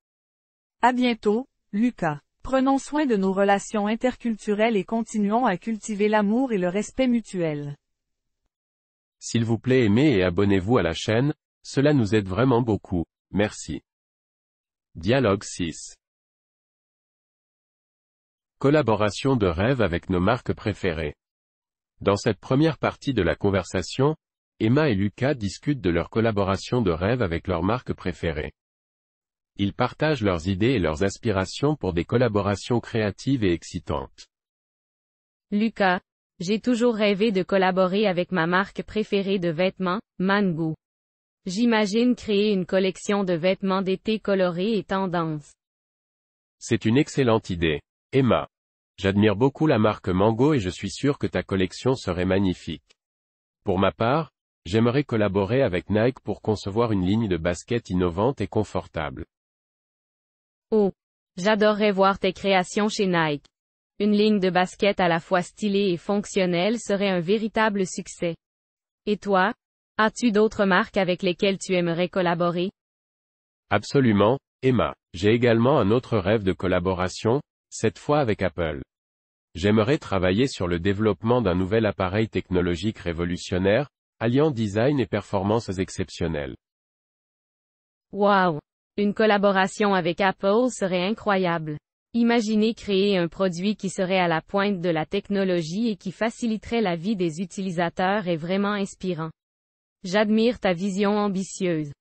À bientôt, Lucas. Prenons soin de nos relations interculturelles et continuons à cultiver l'amour et le respect mutuel. S'il vous plaît, aimez et abonnez-vous à la chaîne, cela nous aide vraiment beaucoup. Merci. Dialogue 6. Collaboration de rêve avec nos marques préférées. Dans cette première partie de la conversation, Emma et Lucas discutent de leur collaboration de rêve avec leurs marques préférées. Ils partagent leurs idées et leurs aspirations pour des collaborations créatives et excitantes. Lucas, j'ai toujours rêvé de collaborer avec ma marque préférée de vêtements, Mango. J'imagine créer une collection de vêtements d'été colorés et tendances. C'est une excellente idée, Emma. J'admire beaucoup la marque Mango et je suis sûr que ta collection serait magnifique. Pour ma part, j'aimerais collaborer avec Nike pour concevoir une ligne de baskets innovante et confortable. Oh, j'adorerais voir tes créations chez Nike. Une ligne de basket à la fois stylée et fonctionnelle serait un véritable succès. Et toi, as-tu d'autres marques avec lesquelles tu aimerais collaborer? Absolument, Emma. J'ai également un autre rêve de collaboration, cette fois avec Apple. J'aimerais travailler sur le développement d'un nouvel appareil technologique révolutionnaire, alliant design et performances exceptionnelles. Wow! Une collaboration avec Apple serait incroyable. Imaginez créer un produit qui serait à la pointe de la technologie et qui faciliterait la vie des utilisateurs est vraiment inspirant. J'admire ta vision ambitieuse.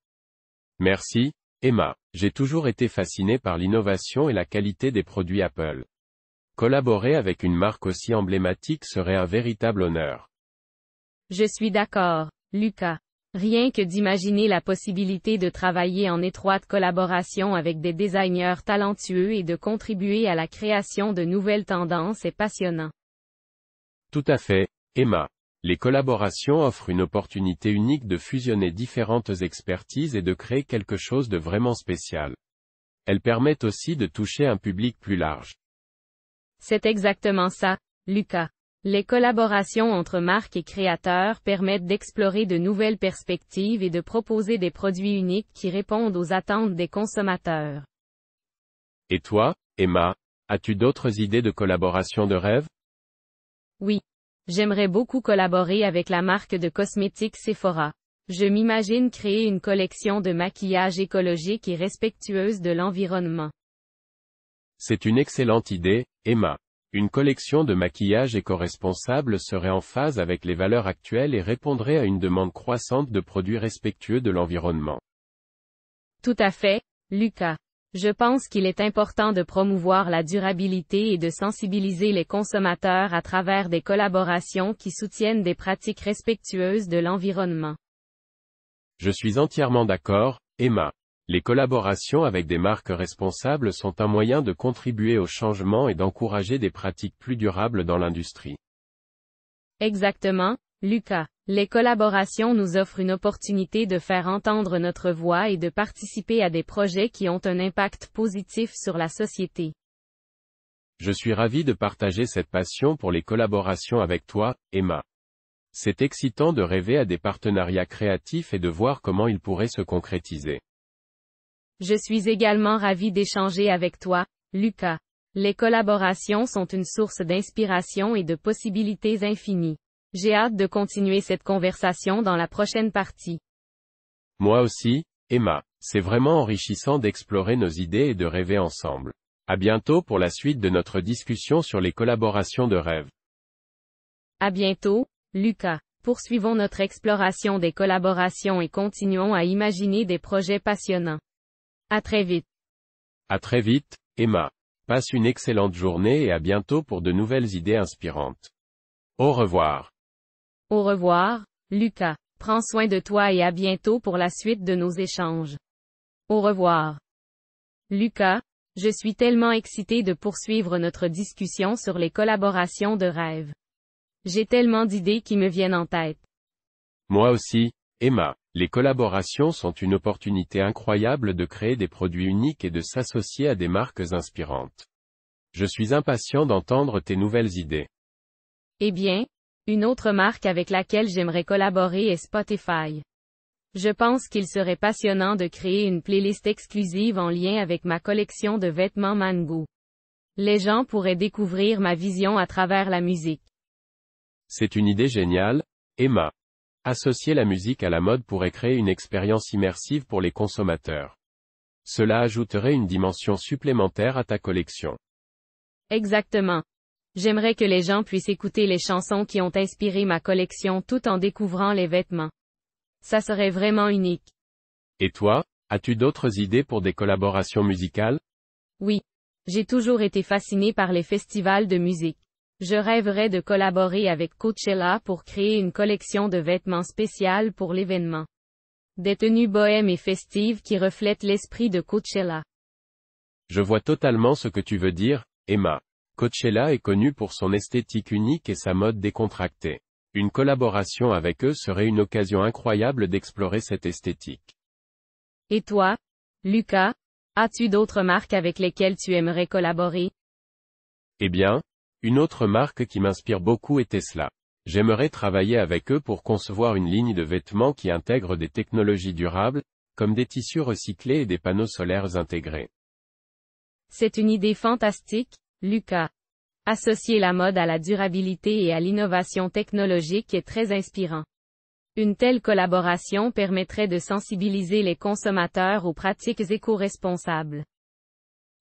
Merci, Emma. J'ai toujours été fasciné par l'innovation et la qualité des produits Apple. Collaborer avec une marque aussi emblématique serait un véritable honneur. Je suis d'accord, Lucas. Rien que d'imaginer la possibilité de travailler en étroite collaboration avec des designers talentueux et de contribuer à la création de nouvelles tendances est passionnant. Tout à fait, Emma. Les collaborations offrent une opportunité unique de fusionner différentes expertises et de créer quelque chose de vraiment spécial. Elles permettent aussi de toucher un public plus large. C'est exactement ça, Lucas. Les collaborations entre marques et créateurs permettent d'explorer de nouvelles perspectives et de proposer des produits uniques qui répondent aux attentes des consommateurs. Et toi, Emma, as-tu d'autres idées de collaboration de rêve? Oui. J'aimerais beaucoup collaborer avec la marque de cosmétiques Sephora. Je m'imagine créer une collection de maquillage écologique et respectueuse de l'environnement. C'est une excellente idée, Emma. Une collection de maquillage éco-responsable serait en phase avec les valeurs actuelles et répondrait à une demande croissante de produits respectueux de l'environnement. Tout à fait, Lucas. Je pense qu'il est important de promouvoir la durabilité et de sensibiliser les consommateurs à travers des collaborations qui soutiennent des pratiques respectueuses de l'environnement. Je suis entièrement d'accord, Emma. Les collaborations avec des marques responsables sont un moyen de contribuer au changement et d'encourager des pratiques plus durables dans l'industrie. Exactement, Lucas. Les collaborations nous offrent une opportunité de faire entendre notre voix et de participer à des projets qui ont un impact positif sur la société. Je suis ravi de partager cette passion pour les collaborations avec toi, Emma. C'est excitant de rêver à des partenariats créatifs et de voir comment ils pourraient se concrétiser. Je suis également ravi d'échanger avec toi, Lucas. Les collaborations sont une source d'inspiration et de possibilités infinies. J'ai hâte de continuer cette conversation dans la prochaine partie. Moi aussi, Emma. C'est vraiment enrichissant d'explorer nos idées et de rêver ensemble. À bientôt pour la suite de notre discussion sur les collaborations de rêve. À bientôt, Lucas. Poursuivons notre exploration des collaborations et continuons à imaginer des projets passionnants. À très vite. À très vite, Emma. Passe une excellente journée et à bientôt pour de nouvelles idées inspirantes. Au revoir. Au revoir, Lucas. Prends soin de toi et à bientôt pour la suite de nos échanges. Au revoir. Lucas, je suis tellement excité de poursuivre notre discussion sur les collaborations de rêve. J'ai tellement d'idées qui me viennent en tête. Moi aussi, Emma. Les collaborations sont une opportunité incroyable de créer des produits uniques et de s'associer à des marques inspirantes. Je suis impatient d'entendre tes nouvelles idées. Eh bien, une autre marque avec laquelle j'aimerais collaborer est Spotify. Je pense qu'il serait passionnant de créer une playlist exclusive en lien avec ma collection de vêtements Mango. Les gens pourraient découvrir ma vision à travers la musique. C'est une idée géniale, Emma. Associer la musique à la mode pourrait créer une expérience immersive pour les consommateurs. Cela ajouterait une dimension supplémentaire à ta collection. Exactement. J'aimerais que les gens puissent écouter les chansons qui ont inspiré ma collection tout en découvrant les vêtements. Ça serait vraiment unique. Et toi, as-tu d'autres idées pour des collaborations musicales? Oui. J'ai toujours été fasciné par les festivals de musique. Je rêverais de collaborer avec Coachella pour créer une collection de vêtements spéciales pour l'événement. Des tenues bohèmes et festives qui reflètent l'esprit de Coachella. Je vois totalement ce que tu veux dire, Emma. Coachella est connu pour son esthétique unique et sa mode décontractée. Une collaboration avec eux serait une occasion incroyable d'explorer cette esthétique. Et toi, Lucas, as-tu d'autres marques avec lesquelles tu aimerais collaborer? Eh bien, une autre marque qui m'inspire beaucoup est Tesla. J'aimerais travailler avec eux pour concevoir une ligne de vêtements qui intègre des technologies durables, comme des tissus recyclés et des panneaux solaires intégrés. C'est une idée fantastique, Lucas. Associer la mode à la durabilité et à l'innovation technologique est très inspirant. Une telle collaboration permettrait de sensibiliser les consommateurs aux pratiques éco-responsables.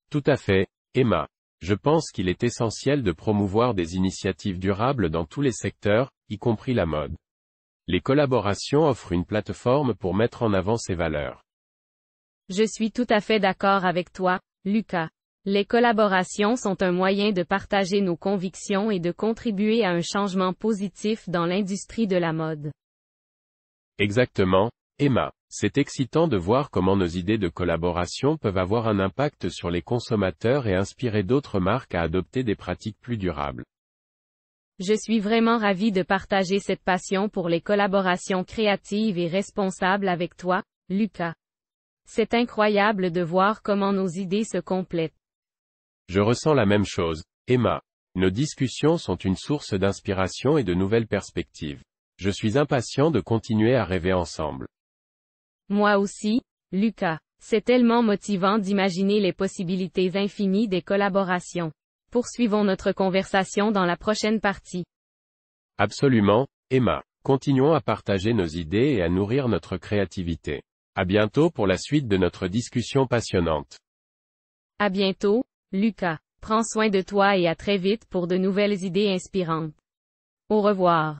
Tout à fait, Emma. Je pense qu'il est essentiel de promouvoir des initiatives durables dans tous les secteurs, y compris la mode. Les collaborations offrent une plateforme pour mettre en avant ces valeurs. Je suis tout à fait d'accord avec toi, Lucas. Les collaborations sont un moyen de partager nos convictions et de contribuer à un changement positif dans l'industrie de la mode. Exactement, Emma. C'est excitant de voir comment nos idées de collaboration peuvent avoir un impact sur les consommateurs et inspirer d'autres marques à adopter des pratiques plus durables. Je suis vraiment ravi de partager cette passion pour les collaborations créatives et responsables avec toi, Lucas. C'est incroyable de voir comment nos idées se complètent. Je ressens la même chose, Emma. Nos discussions sont une source d'inspiration et de nouvelles perspectives. Je suis impatient de continuer à rêver ensemble. Moi aussi, Lucas. C'est tellement motivant d'imaginer les possibilités infinies des collaborations. Poursuivons notre conversation dans la prochaine partie. Absolument, Emma. Continuons à partager nos idées et à nourrir notre créativité. À bientôt pour la suite de notre discussion passionnante. À bientôt, Lucas. Prends soin de toi et à très vite pour de nouvelles idées inspirantes. Au revoir.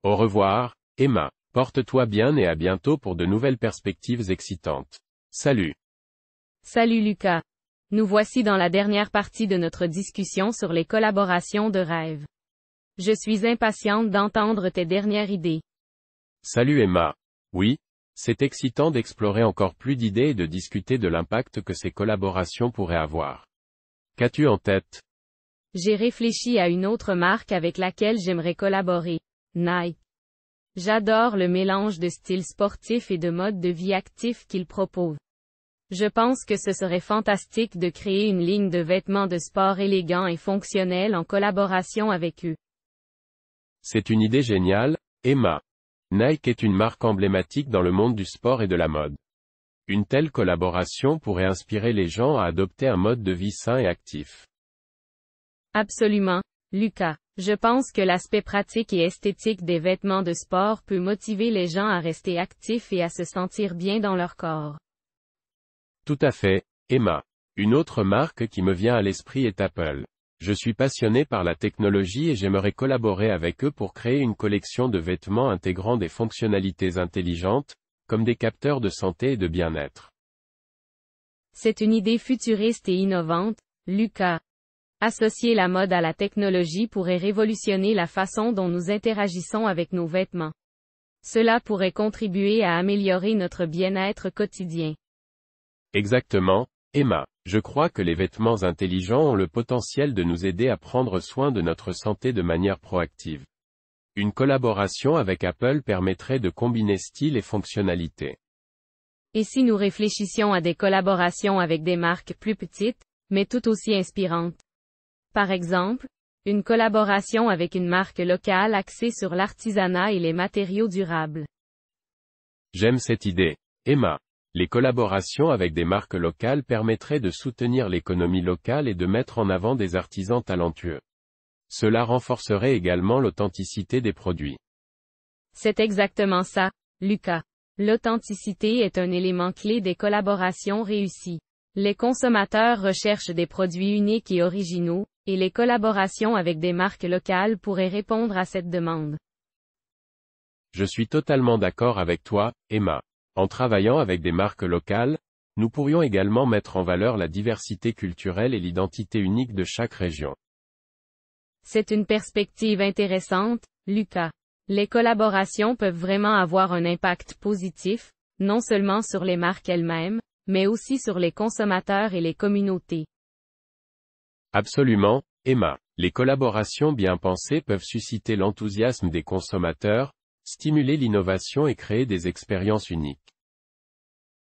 Au revoir, Emma. Porte-toi bien et à bientôt pour de nouvelles perspectives excitantes. Salut. Salut Lucas. Nous voici dans la dernière partie de notre discussion sur les collaborations de rêve. Je suis impatiente d'entendre tes dernières idées. Salut Emma. Oui, c'est excitant d'explorer encore plus d'idées et de discuter de l'impact que ces collaborations pourraient avoir. Qu'as-tu en tête? J'ai réfléchi à une autre marque avec laquelle j'aimerais collaborer. Nike. J'adore le mélange de style sportif et de mode de vie actif qu'il propose. Je pense que ce serait fantastique de créer une ligne de vêtements de sport élégants et fonctionnels en collaboration avec eux. C'est une idée géniale, Emma. Nike est une marque emblématique dans le monde du sport et de la mode. Une telle collaboration pourrait inspirer les gens à adopter un mode de vie sain et actif. Absolument, Lucas. Je pense que l'aspect pratique et esthétique des vêtements de sport peut motiver les gens à rester actifs et à se sentir bien dans leur corps. Tout à fait, Emma. Une autre marque qui me vient à l'esprit est Apple. Je suis passionné par la technologie et j'aimerais collaborer avec eux pour créer une collection de vêtements intégrant des fonctionnalités intelligentes, comme des capteurs de santé et de bien-être. C'est une idée futuriste et innovante, Lucas. Associer la mode à la technologie pourrait révolutionner la façon dont nous interagissons avec nos vêtements. Cela pourrait contribuer à améliorer notre bien-être quotidien. Exactement, Emma. Je crois que les vêtements intelligents ont le potentiel de nous aider à prendre soin de notre santé de manière proactive. Une collaboration avec Apple permettrait de combiner style et fonctionnalité. Et si nous réfléchissions à des collaborations avec des marques plus petites, mais tout aussi inspirantes? Par exemple, une collaboration avec une marque locale axée sur l'artisanat et les matériaux durables. J'aime cette idée, Emma. Les collaborations avec des marques locales permettraient de soutenir l'économie locale et de mettre en avant des artisans talentueux. Cela renforcerait également l'authenticité des produits. C'est exactement ça, Lucas. L'authenticité est un élément clé des collaborations réussies. Les consommateurs recherchent des produits uniques et originaux, et les collaborations avec des marques locales pourraient répondre à cette demande. Je suis totalement d'accord avec toi, Emma. En travaillant avec des marques locales, nous pourrions également mettre en valeur la diversité culturelle et l'identité unique de chaque région. C'est une perspective intéressante, Lucas. Les collaborations peuvent vraiment avoir un impact positif, non seulement sur les marques elles-mêmes, mais aussi sur les consommateurs et les communautés. Absolument, Emma. Les collaborations bien pensées peuvent susciter l'enthousiasme des consommateurs, stimuler l'innovation et créer des expériences uniques.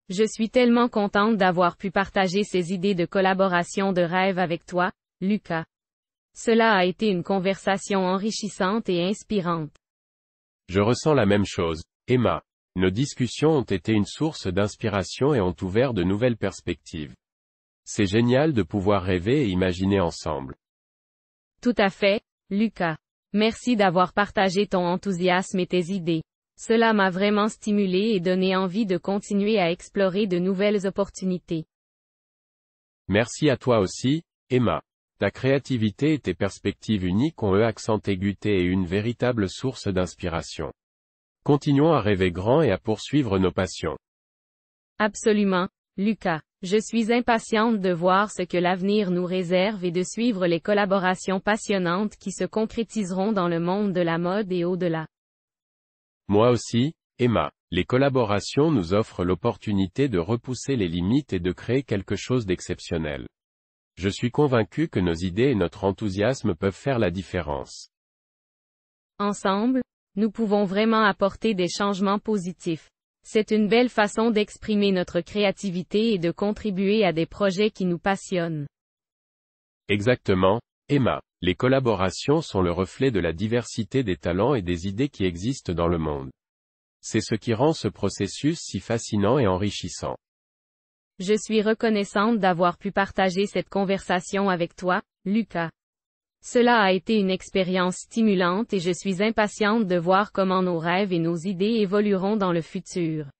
Je suis tellement contente d'avoir pu partager ces idées de collaboration de rêve avec toi, Lucas. Cela a été une conversation enrichissante et inspirante. Je ressens la même chose, Emma. Nos discussions ont été une source d'inspiration et ont ouvert de nouvelles perspectives. C'est génial de pouvoir rêver et imaginer ensemble. Tout à fait, Lucas. Merci d'avoir partagé ton enthousiasme et tes idées. Cela m'a vraiment stimulé et donné envie de continuer à explorer de nouvelles opportunités. Merci à toi aussi, Emma. Ta créativité et tes perspectives uniques ont eux accent aigu et une véritable source d'inspiration. Continuons à rêver grand et à poursuivre nos passions. Absolument, Lucas. Je suis impatiente de voir ce que l'avenir nous réserve et de suivre les collaborations passionnantes qui se concrétiseront dans le monde de la mode et au-delà. Moi aussi, Emma. Les collaborations nous offrent l'opportunité de repousser les limites et de créer quelque chose d'exceptionnel. Je suis convaincu que nos idées et notre enthousiasme peuvent faire la différence. Ensemble, nous pouvons vraiment apporter des changements positifs. C'est une belle façon d'exprimer notre créativité et de contribuer à des projets qui nous passionnent. Exactement, Emma. Les collaborations sont le reflet de la diversité des talents et des idées qui existent dans le monde. C'est ce qui rend ce processus si fascinant et enrichissant. Je suis reconnaissante d'avoir pu partager cette conversation avec toi, Lucas. Cela a été une expérience stimulante et je suis impatiente de voir comment nos rêves et nos idées évolueront dans le futur.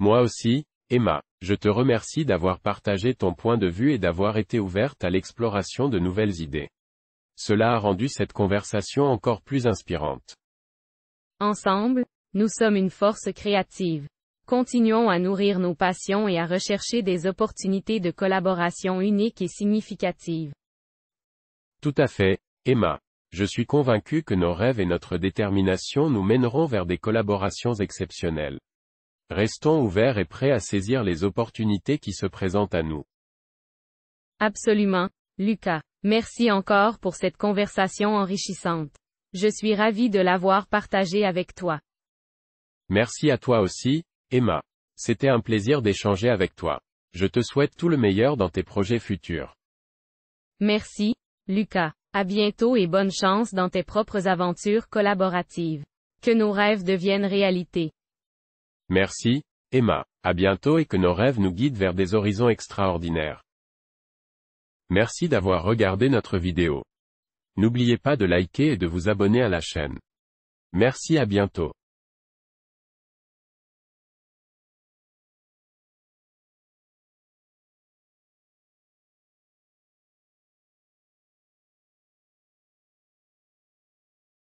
Moi aussi, Emma, je te remercie d'avoir partagé ton point de vue et d'avoir été ouverte à l'exploration de nouvelles idées. Cela a rendu cette conversation encore plus inspirante. Ensemble, nous sommes une force créative. Continuons à nourrir nos passions et à rechercher des opportunités de collaboration uniques et significatives. Tout à fait, Emma. Je suis convaincu que nos rêves et notre détermination nous mèneront vers des collaborations exceptionnelles. Restons ouverts et prêts à saisir les opportunités qui se présentent à nous. Absolument, Lucas. Merci encore pour cette conversation enrichissante. Je suis ravi de l'avoir partagé avec toi. Merci à toi aussi, Emma. C'était un plaisir d'échanger avec toi. Je te souhaite tout le meilleur dans tes projets futurs. Merci, Lucas. À bientôt et bonne chance dans tes propres aventures collaboratives. Que nos rêves deviennent réalité. Merci, Emma. À bientôt et que nos rêves nous guident vers des horizons extraordinaires. Merci d'avoir regardé notre vidéo. N'oubliez pas de liker et de vous abonner à la chaîne. Merci, à bientôt.